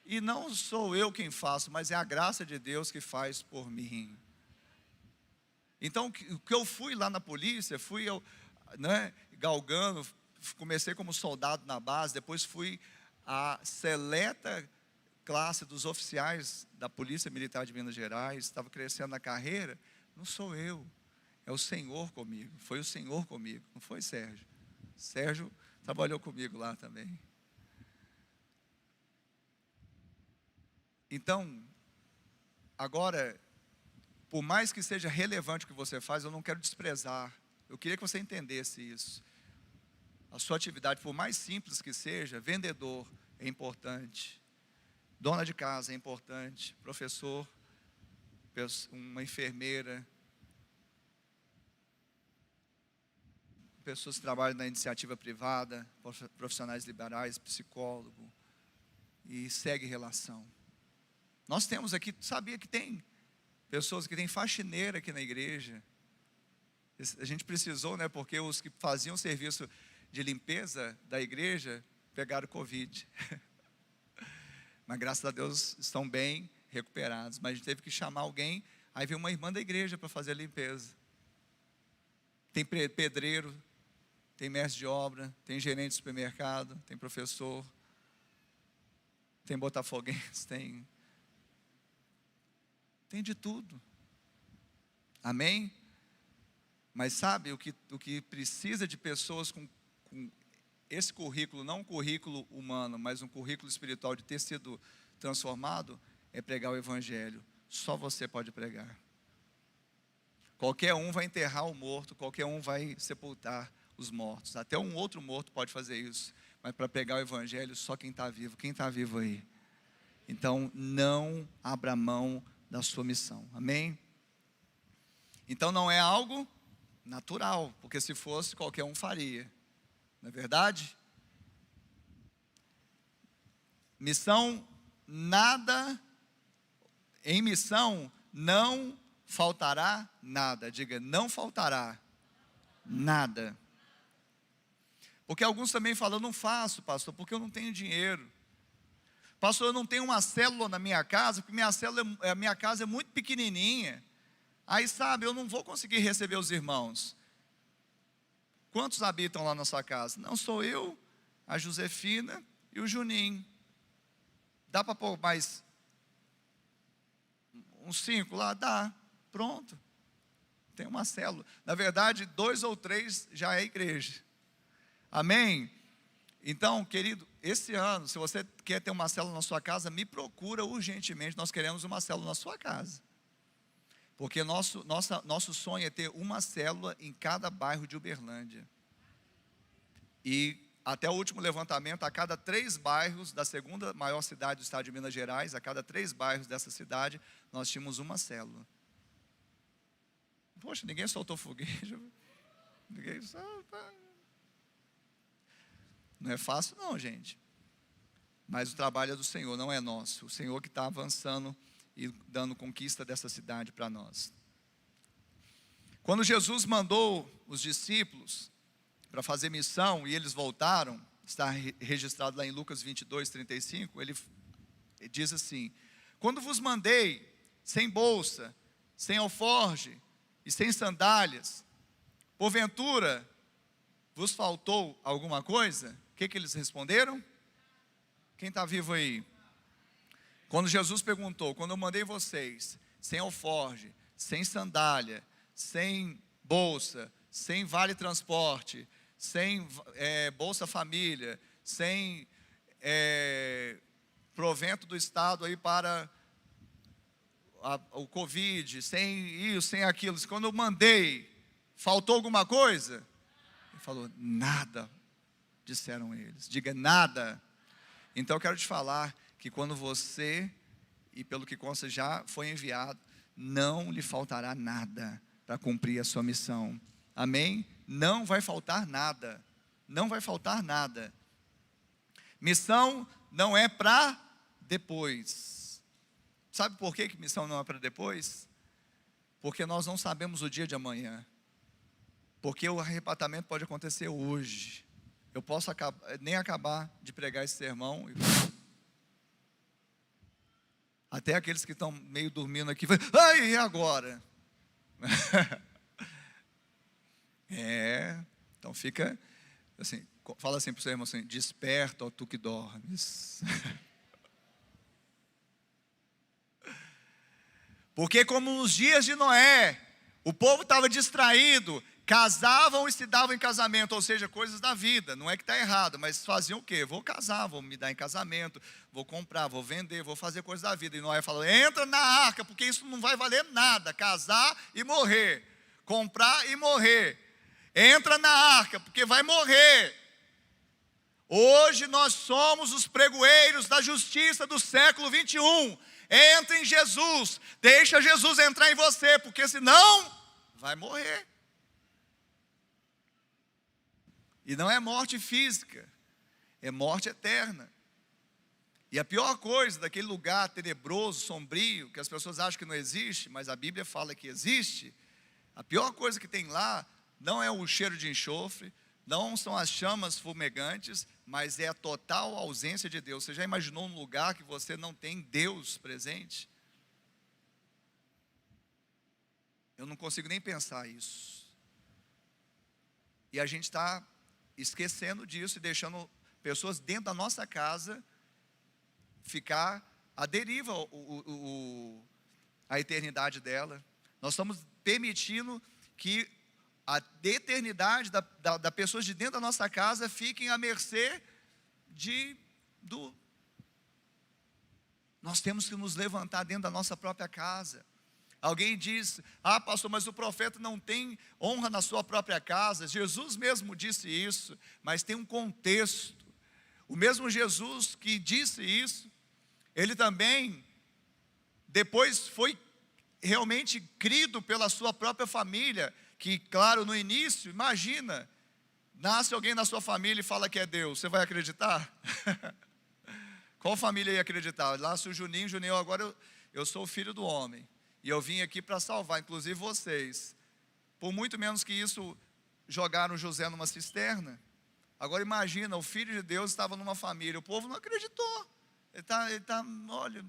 E não sou eu quem faço, mas é a graça de Deus que faz por mim. Então, o que eu fui lá na polícia, fui eu, né, galgando, comecei como soldado na base, depois fui a seleta classe dos oficiais da Polícia Militar de Minas Gerais, estava crescendo na carreira. Não sou eu, é o Senhor comigo, foi o Senhor comigo, não foi Sérgio. Sérgio trabalhou comigo lá também. Então, agora, por mais que seja relevante o que você faz, eu não quero desprezar. Eu queria que você entendesse isso. A sua atividade, por mais simples que seja, vendedor é importante, dona de casa é importante, professor, uma enfermeira, pessoas que trabalham na iniciativa privada, profissionais liberais, psicólogo, e segue relação. Nós temos aqui, sabia que tem pessoas que têm faxineira aqui na igreja. A gente precisou, né, porque os que faziam serviço de limpeza da igreja pegaram Covid. Mas graças a Deus estão bem recuperados. Mas a gente teve que chamar alguém, aí veio uma irmã da igreja para fazer a limpeza. Tem pedreiro, tem mestre de obra, tem gerente de supermercado, tem professor, tem botafoguense, tem de tudo. Amém? Mas sabe, o que precisa de pessoas com esse currículo, não um currículo humano, mas um currículo espiritual de ter sido transformado, é pregar o evangelho. Só você pode pregar. Qualquer um vai enterrar o morto, qualquer um vai sepultar os mortos. Até um outro morto pode fazer isso. Mas para pregar o evangelho, só quem está vivo. Quem está vivo aí? Então, não abra mão da sua missão. Amém? Então, não é algo natural, porque se fosse, qualquer um faria. Não é verdade? Missão, nada, em missão, não faltará nada. Diga, não faltará nada. Porque alguns também falam, eu não faço, pastor, porque eu não tenho dinheiro. Pastor, eu não tenho uma célula na minha casa, porque a minha casa é muito pequenininha. Aí sabe, eu não vou conseguir receber os irmãos. Quantos habitam lá na sua casa? Não, sou eu, a Josefina e o Juninho. Dá para pôr mais uns 5 lá? Dá, pronto. Tem uma célula. Na verdade, 2 ou 3 já é igreja. Amém? Então, querido, esse ano, se você quer ter uma célula na sua casa, me procura urgentemente, nós queremos uma célula na sua casa. Porque nosso sonho é ter uma célula em cada bairro de Uberlândia. E até o último levantamento, a cada 3 bairros da segunda maior cidade do estado de Minas Gerais, a cada 3 bairros dessa cidade, nós tínhamos uma célula. Poxa, ninguém soltou foguete. Ninguém solta. Não é fácil não, gente. Mas o trabalho é do Senhor, não é nosso. O Senhor que está avançando e dando conquista dessa cidade para nós. Quando Jesus mandou os discípulos para fazer missão e eles voltaram, está registrado lá em Lucas 22, 35, ele diz assim: quando vos mandei sem bolsa, sem alforge e sem sandálias, porventura vos faltou alguma coisa? O que eles responderam? Quem está vivo aí? Quando Jesus perguntou, quando eu mandei vocês sem alforge, sem sandália, sem bolsa, sem vale transporte, sem Bolsa Família, sem provento do Estado aí para o Covid, sem isso, sem aquilo, quando eu mandei, faltou alguma coisa? Ele falou, nada, disseram eles. Diga, nada. Então eu quero te falar que quando você, e pelo que consta já foi enviado, não lhe faltará nada para cumprir a sua missão. Amém? Não vai faltar nada. Não vai faltar nada. Missão não é para depois. Sabe por que missão não é para depois? Porque nós não sabemos o dia de amanhã. Porque o arrebatamento pode acontecer hoje. Eu posso nem acabar de pregar esse sermão. Até aqueles que estão meio dormindo aqui, ai, e agora? Então fica assim, fala assim para o seu irmão assim: desperta, ó tu que dormes. Porque como nos dias de Noé, o povo estava distraído, casavam e se davam em casamento, ou seja, coisas da vida. Não é que está errado, mas faziam o quê? Vou casar, vou me dar em casamento, vou comprar, vou vender, vou fazer coisas da vida. E Noé falou: entra na arca, porque isso não vai valer nada, casar e morrer, comprar e morrer. Entra na arca, porque vai morrer. Hoje nós somos os pregoeiros da justiça do século 21. Entra em Jesus, deixa Jesus entrar em você, porque senão vai morrer. E não é morte física, é morte eterna. E a pior coisa daquele lugar tenebroso, sombrio, que as pessoas acham que não existe, mas a Bíblia fala que existe. A pior coisa que tem lá não é o cheiro de enxofre, não são as chamas fumegantes, mas é a total ausência de Deus. Você já imaginou um lugar que você não tem Deus presente? Eu não consigo nem pensar isso. E a gente está esquecendo disso e deixando pessoas dentro da nossa casa ficar à deriva a eternidade dela. Nós estamos permitindo que a eternidade da pessoas de dentro da nossa casa fiquem à mercê Nós temos que nos levantar dentro da nossa própria casa. Alguém diz: ah, pastor, mas o profeta não tem honra na sua própria casa. Jesus mesmo disse isso, mas tem um contexto. O mesmo Jesus que disse isso, ele também depois foi realmente crido pela sua própria família, que claro, no início, imagina, nasce alguém na sua família e fala que é Deus, você vai acreditar? Qual família ia acreditar? Nasce o Juninho, agora eu sou o filho do homem, e eu vim aqui para salvar, inclusive vocês. Por muito menos que isso, jogaram José numa cisterna. Agora imagina, o Filho de Deus estava numa família, o povo não acreditou. Olha.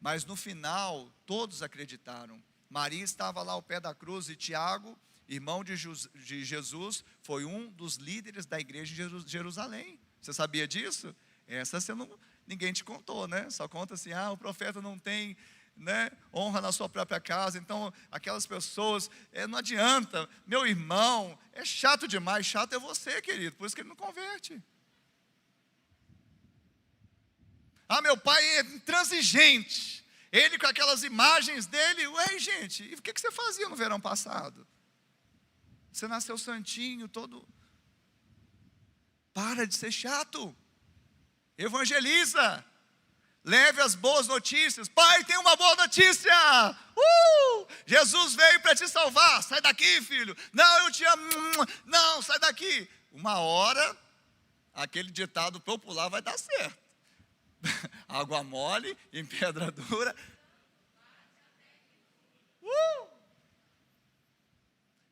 Mas no final, todos acreditaram. Maria estava lá ao pé da cruz, e Tiago, irmão de Jesus, foi um dos líderes da igreja de Jerusalém. Você sabia disso? Essa ninguém te contou, né? Só conta assim: ah, o profeta não tem, né, honra na sua própria casa. Então aquelas pessoas, não adianta, meu irmão, é chato demais. Chato é você, querido, por isso que ele não converte. Ah, meu pai é intransigente, ele com aquelas imagens dele. Ué, gente, e o que você fazia no verão passado? Você nasceu santinho, todo. Para de ser chato, evangeliza, leve as boas notícias. Pai, tem uma boa notícia, Jesus veio para te salvar. Sai daqui, filho. Não, eu te amo. Não, sai daqui. Uma hora, aquele ditado popular vai dar certo. Água mole em pedra dura.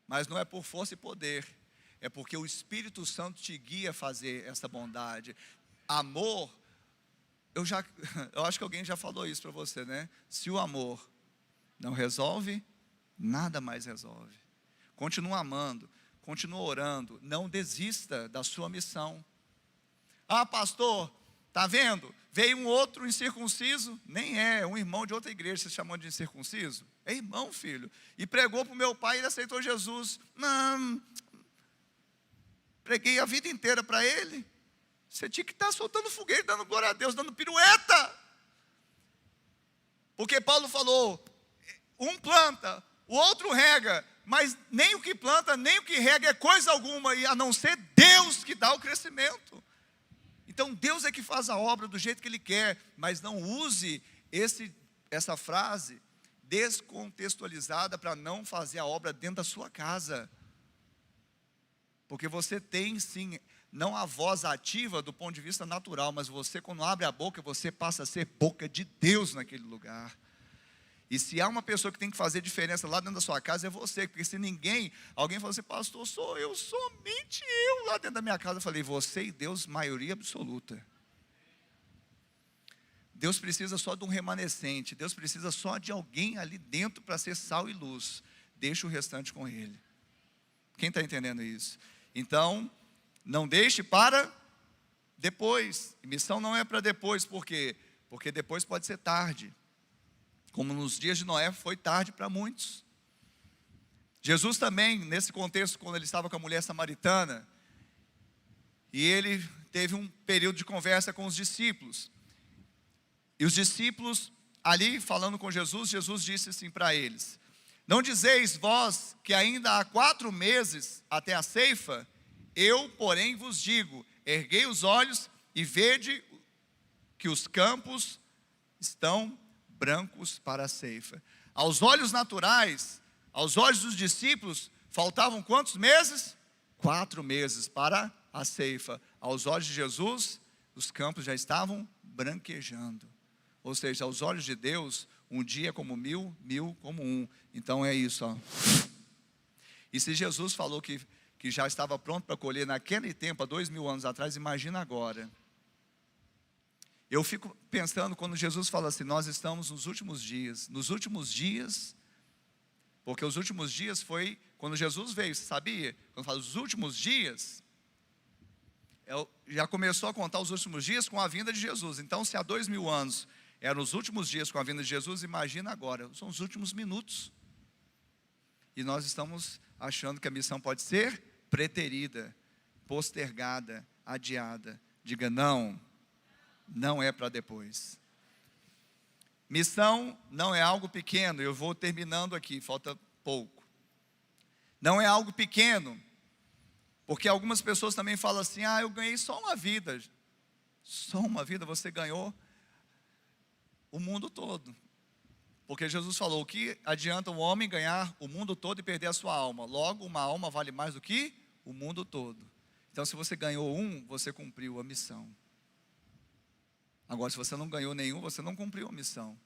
Mas não é por força e poder, é porque o Espírito Santo te guia a fazer essa bondade. Amor, eu acho que alguém já falou isso para você, né? Se o amor não resolve, nada mais resolve. Continua amando, continua orando, não desista da sua missão. Ah, pastor, está vendo? Veio um outro incircunciso, nem é um irmão de outra igreja, você chamou de incircunciso? É irmão, filho. E pregou para o meu pai, ele aceitou Jesus. Não, preguei a vida inteira para ele. Você tinha que estar soltando foguete, dando glória a Deus, dando pirueta. Porque Paulo falou, um planta, o outro rega, mas nem o que planta, nem o que rega é coisa alguma, a não ser Deus que dá o crescimento. Então Deus é que faz a obra do jeito que Ele quer, mas não use essa frase descontextualizada para não fazer a obra dentro da sua casa. Porque você tem sim, não a voz ativa do ponto de vista natural, mas você, quando abre a boca, você passa a ser boca de Deus naquele lugar. E se há uma pessoa que tem que fazer diferença lá dentro da sua casa, é você. Porque se alguém fala assim, pastor, sou eu, somente eu lá dentro da minha casa. Eu falei, você e Deus, maioria absoluta. Deus precisa só de um remanescente. Deus precisa só de alguém ali dentro para ser sal e luz. Deixa o restante com Ele. Quem está entendendo isso? Então, não deixe para depois. Missão não é para depois, por quê? Porque depois pode ser tarde. Como nos dias de Noé foi tarde para muitos. Jesus também, nesse contexto, quando ele estava com a mulher samaritana, e ele teve um período de conversa com os discípulos. E os discípulos, ali falando com Jesus, Jesus disse assim para eles: não dizeis vós que ainda há 4 meses até a ceifa? Eu, porém, vos digo, erguei os olhos e vede que os campos estão brancos para a ceifa. Aos olhos naturais, aos olhos dos discípulos, faltavam quantos meses? 4 meses para a ceifa. Aos olhos de Jesus, os campos já estavam branquejando. Ou seja, aos olhos de Deus, um dia como 1000, 1000 como um. Então é isso, ó. E se Jesus falou que já estava pronto para colher naquele tempo, há 2000 anos atrás, imagina agora. Eu fico pensando quando Jesus fala assim, nós estamos nos últimos dias. Nos últimos dias, porque os últimos dias foi quando Jesus veio, você sabia? Quando fala os últimos dias, já começou a contar os últimos dias com a vinda de Jesus. Então, se há 2000 anos eram os últimos dias com a vinda de Jesus, imagina agora, são os últimos minutos. E nós estamos achando que a missão pode ser preterida, postergada, adiada. Diga não. Não é para depois. Missão não é algo pequeno. Eu vou terminando aqui, falta pouco. Não é algo pequeno, porque algumas pessoas também falam assim, eu ganhei só uma vida. Só uma vida você ganhou o mundo todo. Porque Jesus falou, o que adianta um homem ganhar o mundo todo e perder a sua alma? Logo, uma alma vale mais do que o mundo todo. Então, se você ganhou você cumpriu a missão. Agora, se você não ganhou nenhum, você não cumpriu a missão.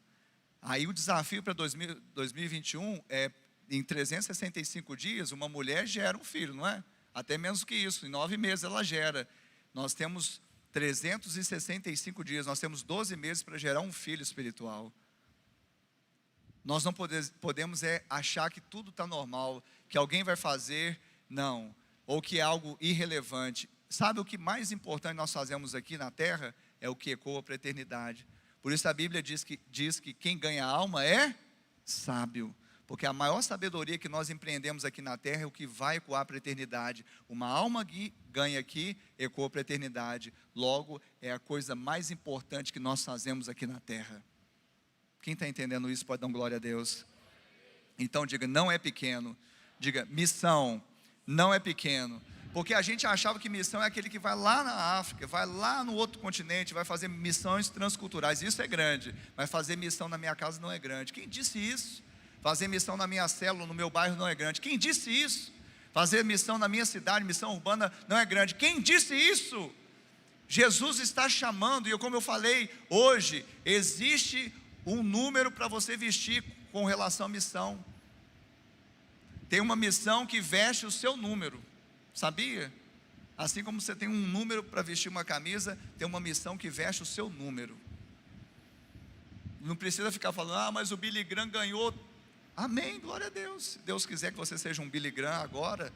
Aí o desafio para 2021 é, em 365 dias, uma mulher gera um filho, não é? Até menos que isso, em 9 meses ela gera. Nós temos 365 dias, nós temos 12 meses para gerar um filho espiritual. Nós não podemos achar que tudo está normal, que alguém vai fazer, não. Ou que é algo irrelevante. Sabe o que mais importante nós fazemos aqui na terra? É o que ecoa para a eternidade. Por isso a Bíblia diz que quem ganha alma é sábio. Porque a maior sabedoria que nós empreendemos aqui na terra é o que vai ecoar para a eternidade. Uma alma que ganha aqui, ecoa para a eternidade. Logo, é a coisa mais importante que nós fazemos aqui na terra. Quem está entendendo isso pode dar glória a Deus. Então diga, não é pequeno. Diga, missão não é pequeno. Porque a gente achava que missão é aquele que vai lá na África, vai lá no outro continente, vai fazer missões transculturais. Isso é grande, mas fazer missão na minha casa não é grande. Quem disse isso? Fazer missão na minha célula, no meu bairro não é grande. Quem disse isso? Fazer missão na minha cidade, missão urbana não é grande. Quem disse isso? Jesus está chamando, e como eu falei hoje, existe um número para você vestir com relação à missão. Tem uma missão que veste o seu número. Sabia? Assim como você tem um número para vestir uma camisa, tem uma missão que veste o seu número. Não precisa ficar falando, mas o Billy Graham ganhou. Amém, glória a Deus. Se Deus quiser que você seja um Billy Graham agora,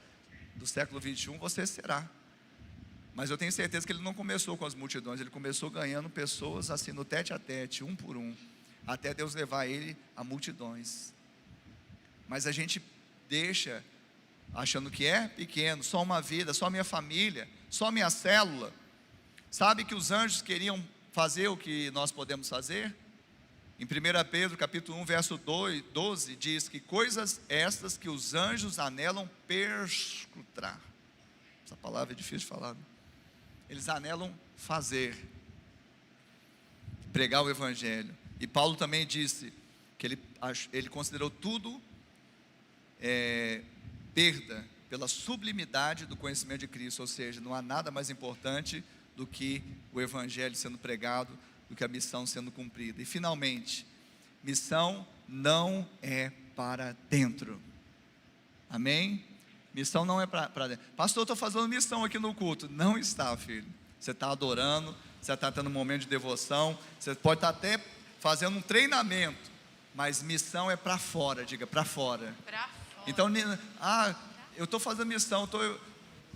do século 21, você será. Mas eu tenho certeza que ele não começou com as multidões, ele começou ganhando pessoas assim no tete a tete, um por um, até Deus levar ele a multidões. Mas a gente deixa achando que é pequeno, só uma vida, só minha família, só minha célula. Sabe que os anjos queriam fazer o que nós podemos fazer? Em 1 Pedro capítulo 1, verso 12, diz que coisas estas que os anjos anelam perscrutar. Essa palavra é difícil de falar, né? Eles anelam fazer, pregar o evangelho. E Paulo também disse que ele considerou tudo perda pela sublimidade do conhecimento de Cristo. Ou seja, não há nada mais importante do que o evangelho sendo pregado, do que a missão sendo cumprida. E finalmente, missão não é para dentro. Amém? Missão não é para dentro. Pastor, eu estou fazendo missão aqui no culto. Não está, filho. Você está adorando, você está tendo um momento de devoção, você pode estar até fazendo um treinamento, mas missão é para fora, diga, para fora. Para fora. Então, eu estou fazendo missão,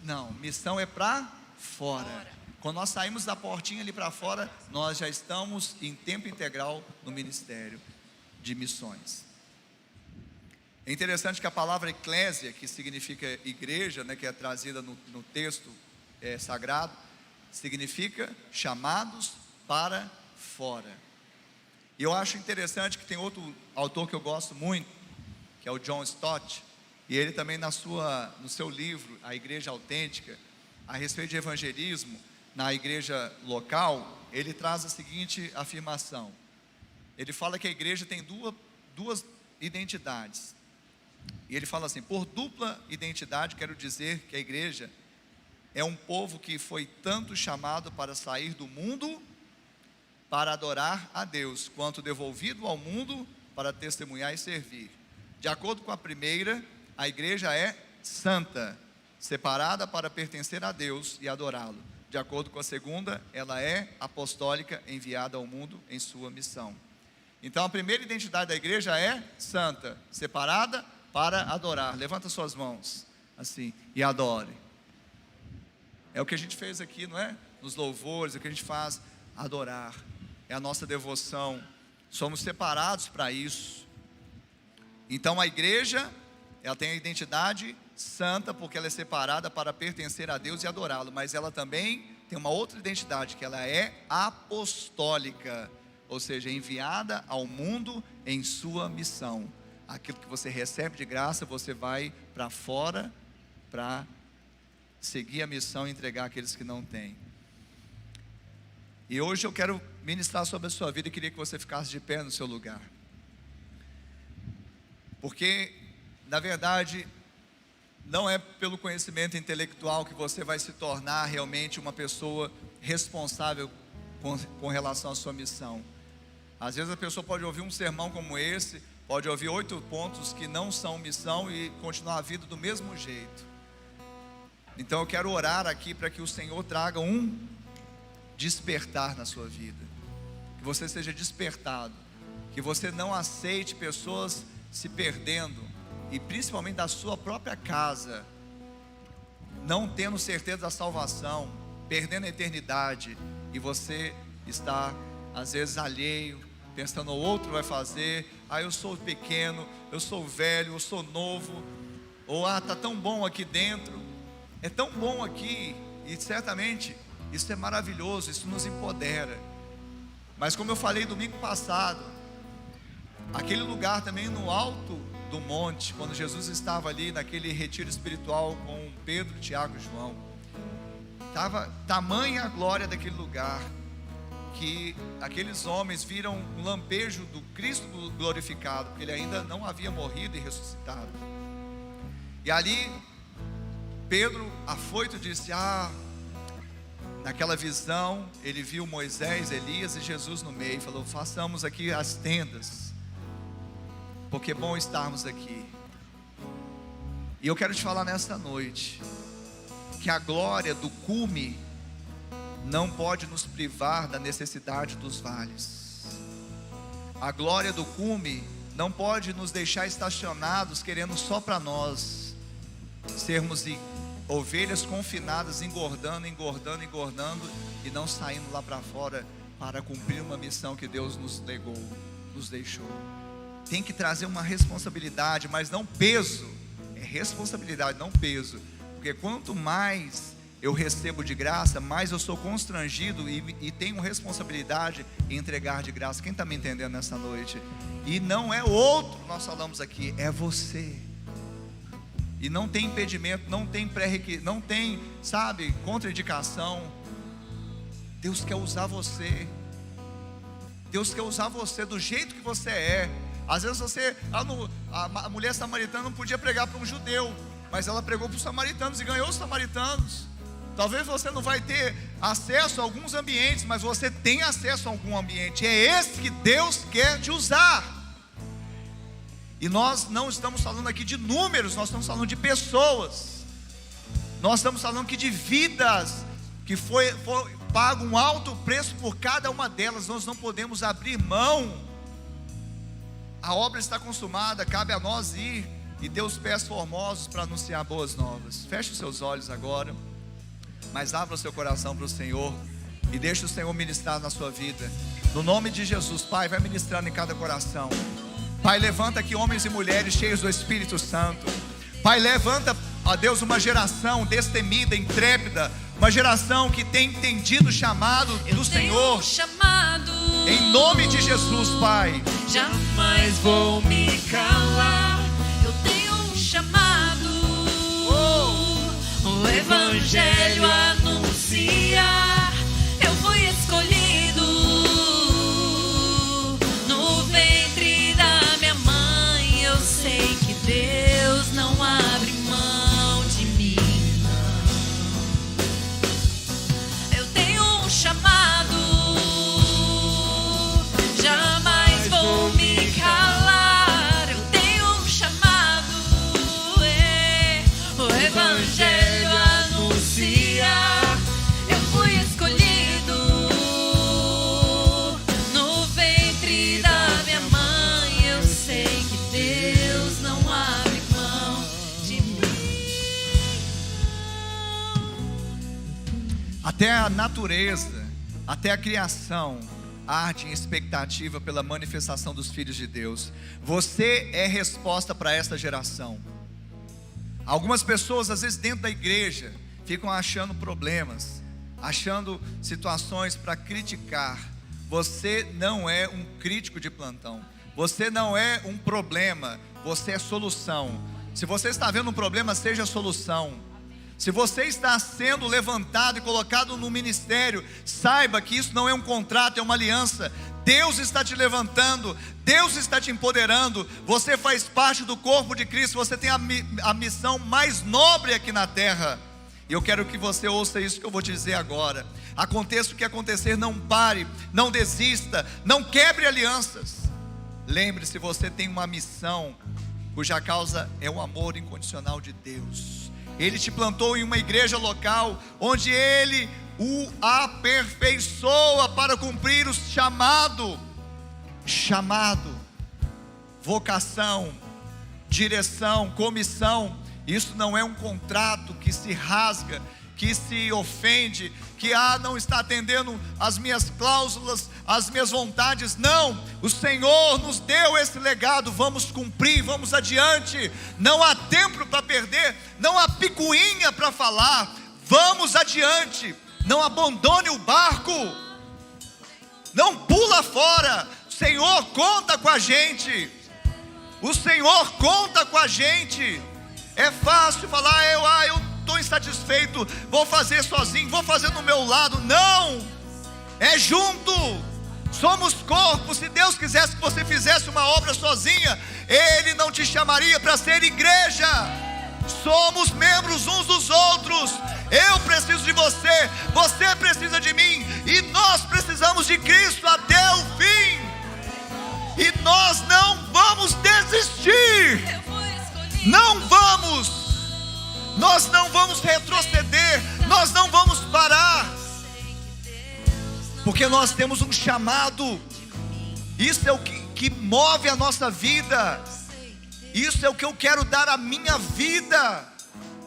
não, missão é para fora. Quando nós saímos da portinha ali para fora, nós já estamos em tempo integral no ministério de missões. É interessante que a palavra eclésia, que significa igreja, né, que é trazida no texto sagrado, significa chamados para fora. E eu acho interessante que tem outro autor que eu gosto muito, que é o John Stott, e ele também no seu livro, A Igreja Autêntica, a respeito de evangelismo, na igreja local, ele traz a seguinte afirmação. Ele fala que a igreja tem duas identidades. E ele fala assim: por dupla identidade, quero dizer que a igreja é um povo que foi tanto chamado para sair do mundo para adorar a Deus, quanto devolvido ao mundo para testemunhar e servir. De acordo com a primeira, a igreja é santa, separada para pertencer a Deus e adorá-lo. De acordo com a segunda, ela é apostólica, enviada ao mundo em sua missão. Então a primeira identidade da igreja é santa, separada para adorar. Levanta suas mãos assim e adore. É o que a gente fez aqui, não é? Nos louvores, é o que a gente faz, adorar. É a nossa devoção. Somos separados para isso. Então a igreja, ela tem a identidade santa, porque ela é separada para pertencer a Deus e adorá-lo, mas ela também tem uma outra identidade, que ela é apostólica, ou seja, enviada ao mundo em sua missão. Aquilo que você recebe de graça, você vai para fora para seguir a missão e entregar àqueles que não têm. E hoje eu quero ministrar sobre a sua vida e queria que você ficasse de pé no seu lugar, porque na verdade não é pelo conhecimento intelectual que você vai se tornar realmente uma pessoa responsável com relação à sua missão. Às vezes a pessoa pode ouvir um sermão como esse, pode ouvir 8 pontos que não são missão e continuar a vida do mesmo jeito. Então eu quero orar aqui para que o Senhor traga um despertar na sua vida, que você seja despertado, que você não aceite pessoas se perdendo, e principalmente da sua própria casa, não tendo certeza da salvação, perdendo a eternidade, e você está às vezes alheio, pensando o outro vai fazer, eu sou pequeno, eu sou velho, eu sou novo, ou está tão bom aqui dentro, é tão bom aqui, e certamente isso é maravilhoso, isso nos empodera. Mas como eu falei domingo passado, aquele lugar também no alto do monte, quando Jesus estava ali naquele retiro espiritual com Pedro, Tiago e João, estava tamanha a glória daquele lugar, que aqueles homens viram um lampejo do Cristo glorificado, porque ele ainda não havia morrido e ressuscitado. E ali Pedro, afoito, disse: naquela visão ele viu Moisés, Elias e Jesus no meio, e falou: façamos aqui as tendas, porque é bom estarmos aqui. E eu quero te falar nesta noite, que a glória do cume não pode nos privar da necessidade dos vales. A glória do cume não pode nos deixar estacionados, querendo só para nós sermos ovelhas confinadas, engordando, e não saindo lá para fora para cumprir uma missão que Deus nos legou, nos deixou. Tem que trazer uma responsabilidade, mas não peso. É responsabilidade, não peso. Porque quanto mais eu recebo de graça, mais eu sou constrangido e tenho responsabilidade em entregar de graça. Quem está me entendendo nessa noite? E não é outro, nós falamos aqui, é você. E não tem impedimento, não tem pré-requisito, não tem, contraindicação. Deus quer usar você. Deus quer usar você do jeito que você é. Às vezes a mulher samaritana não podia pregar para um judeu, mas ela pregou para os samaritanos e ganhou os samaritanos. Talvez você não vai ter acesso a alguns ambientes, mas você tem acesso a algum ambiente. É esse que Deus quer te usar. E nós não estamos falando aqui de números, nós estamos falando de pessoas. Nós estamos falando aqui de vidas que foi pago um alto preço por cada uma delas. Nós não podemos abrir mão. A obra está consumada, cabe a nós ir e ter os pés formosos para anunciar boas novas. Feche os seus olhos agora, mas abra o seu coração para o Senhor e deixe o Senhor ministrar na sua vida. No nome de Jesus, Pai, vai ministrando em cada coração. Pai, levanta aqui homens e mulheres cheios do Espírito Santo. Pai, levanta, ó Deus, uma geração destemida, intrépida, uma geração que tem entendido o chamado do Senhor. Em nome de Jesus, Pai. Jamais vou me calar. Eu tenho um chamado. O Evangelho anunciar. Eu fui escolhido no ventre da minha mãe. Eu sei que Deus não abre mão de mim, não. Eu tenho um chamado. Jamais vou me calar. Eu tenho um chamado. O Evangelho anunciar. Eu fui escolhido no ventre da minha mãe. Eu sei que Deus não abre mão de mim. Até a natureza, até a criação arde em expectativa pela manifestação dos filhos de Deus. Você é resposta para esta geração. Algumas pessoas, às vezes dentro da igreja, ficam achando problemas, achando situações para criticar. Você não é um crítico de plantão. Você não é um problema, você é solução. Se você está vendo um problema, seja a solução. Se você está sendo levantado e colocado no ministério, saiba que isso não é um contrato, é uma aliança. Deus está te levantando, Deus está te empoderando. Você faz parte do corpo de Cristo. Você tem a missão mais nobre aqui na terra. E eu quero que você ouça isso que eu vou te dizer agora. Aconteça o que acontecer, não pare, não desista, não quebre alianças. Lembre-se, você tem uma missão cuja causa é o amor incondicional de Deus. Ele te plantou em uma igreja local, onde Ele o aperfeiçoa para cumprir o chamado, vocação, direção, comissão. Isso não é um contrato que se rasga, que se ofende, que não está atendendo as minhas cláusulas, as minhas vontades. Não, o Senhor nos deu esse legado, vamos cumprir, vamos adiante. Não há tempo para perder, não há picuinha para falar. Vamos adiante, não abandone o barco, não pula fora. O Senhor conta com a gente, o Senhor conta com a gente. É fácil falar, eu estou insatisfeito, vou fazer sozinho, vou fazer no meu lado. Não, é junto, somos corpo. Se Deus quisesse que você fizesse uma obra sozinha, Ele não te chamaria para ser igreja. Somos membros uns dos outros. Eu preciso de você, você precisa de mim, e nós precisamos de Cristo até o fim. E nós não vamos desistir, não vamos. Nós não vamos retroceder, nós não vamos parar, porque nós temos um chamado. Isso é o que move a nossa vida. Isso é o que eu quero dar à minha vida.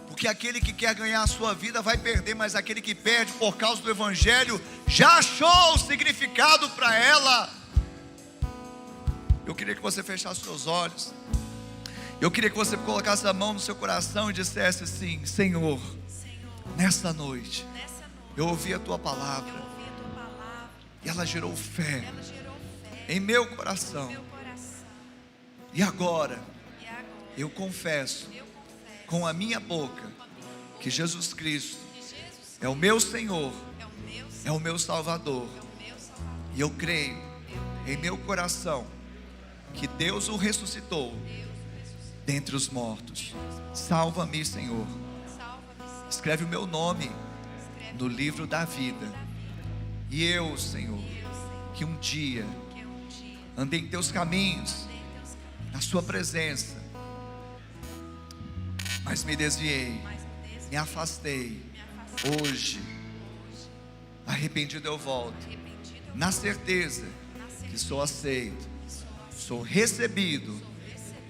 Porque aquele que quer ganhar a sua vida vai perder, mas aquele que perde por causa do Evangelho já achou o significado para ela. Eu queria que você fechasse os seus olhos. Eu queria que você colocasse a mão no seu coração e dissesse assim: Senhor, nessa noite eu ouvi a Tua palavra e ela gerou fé em meu coração. E agora eu confesso com a minha boca que Jesus Cristo é o meu Senhor, é o meu Salvador. E eu creio em meu coração que Deus o ressuscitou dentre os mortos. Salva-me, Senhor. Escreve o meu nome no livro da vida. E eu, Senhor, que um dia andei em Teus caminhos, na sua presença, mas me desviei, me afastei. Hoje, arrependido eu volto, na certeza que sou aceito, sou recebido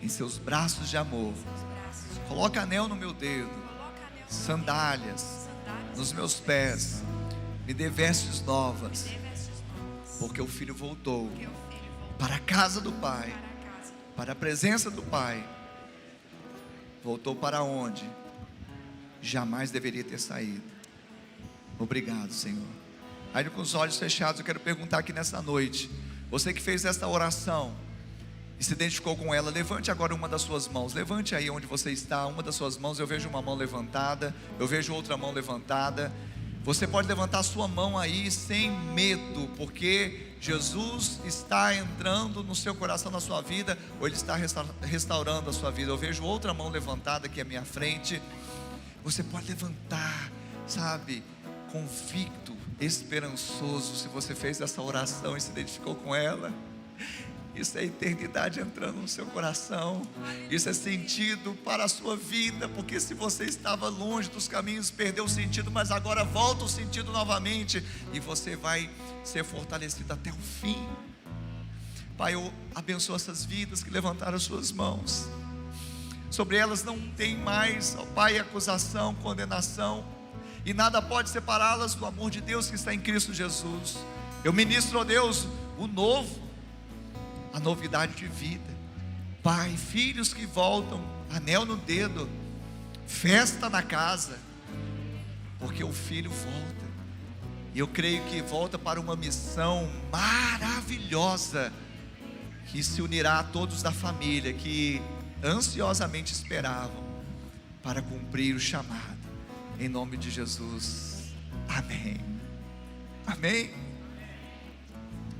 em seus braços de amor. Coloca anel no meu dedo, sandálias nos meus pés, me dê vestes novas, porque o filho voltou para a casa do Pai, para a presença do Pai. Voltou para onde jamais deveria ter saído. Obrigado, Senhor. Ainda com os olhos fechados, eu quero perguntar aqui nessa noite, você que fez esta oração e se identificou com ela, levante agora uma das suas mãos. Levante aí onde você está, uma das suas mãos. Eu vejo uma mão levantada, eu vejo outra mão levantada. Você pode levantar a sua mão aí sem medo, porque Jesus está entrando no seu coração, na sua vida, ou Ele está restaurando a sua vida. Eu vejo outra mão levantada aqui à minha frente. Você pode levantar, sabe, convicto, esperançoso. Se você fez essa oração e se identificou com ela, isso é eternidade entrando no seu coração. Isso é sentido para a sua vida, porque se você estava longe dos caminhos, perdeu o sentido, mas agora volta o sentido novamente, e você vai ser fortalecido até o fim. Pai, eu abençoo essas vidas que levantaram as suas mãos. Sobre elas não tem mais, ó Pai, acusação, condenação, e nada pode separá-las do amor de Deus que está em Cristo Jesus. Eu ministro, ó Deus, o novo, a novidade de vida. Pai, filhos que voltam, anel no dedo, festa na casa, porque o filho volta, e eu creio que volta para uma missão maravilhosa, que se unirá a todos da família, que ansiosamente esperavam para cumprir o chamado, em nome de Jesus, amém, amém.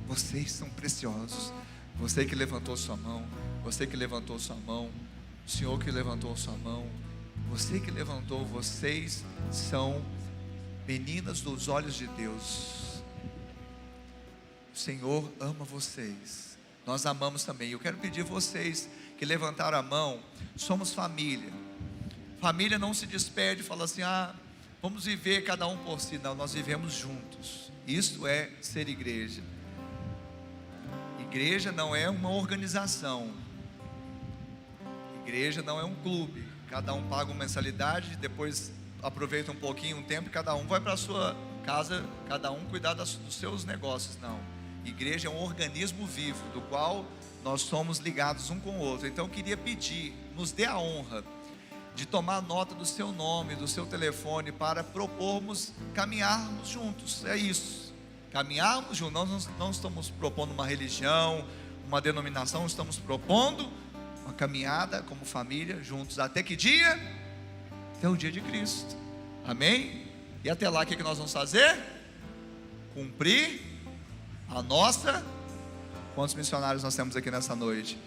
Vocês são preciosos. Você que levantou sua mão, você que levantou sua mão, o Senhor que levantou sua mão, você que levantou, vocês são meninas dos olhos de Deus. O Senhor ama vocês, nós amamos também. Eu quero pedir vocês que levantaram a mão, somos família. Família não se despede e fala assim, vamos viver cada um por si. Não, nós vivemos juntos. Isso é ser igreja. Igreja não é uma organização. Igreja não é um clube. Cada um paga uma mensalidade, depois aproveita um pouquinho, um tempo, e cada um vai para a sua casa, cada um cuidar dos seus negócios. Não. Igreja é um organismo vivo, do qual nós somos ligados um com o outro. Então eu queria pedir, nos dê a honra de tomar nota do seu nome, do seu telefone, para propormos caminharmos juntos. É isso. Caminharmos juntos. Nós não estamos propondo uma religião, uma denominação, estamos propondo uma caminhada como família juntos. Até que dia? Até o dia de Cristo. Amém? E até lá o que nós vamos fazer? Cumprir a nossa. Quantos missionários nós temos aqui nessa noite?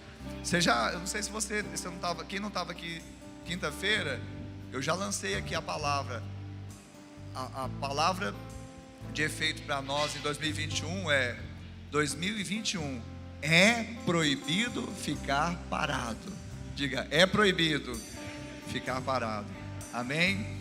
Eu não sei se você não estava, quem não estava aqui quinta-feira, eu já lancei aqui a palavra. A palavra de efeito para nós em 2021 é: 2021 é proibido ficar parado. Diga, é proibido ficar parado. Amém?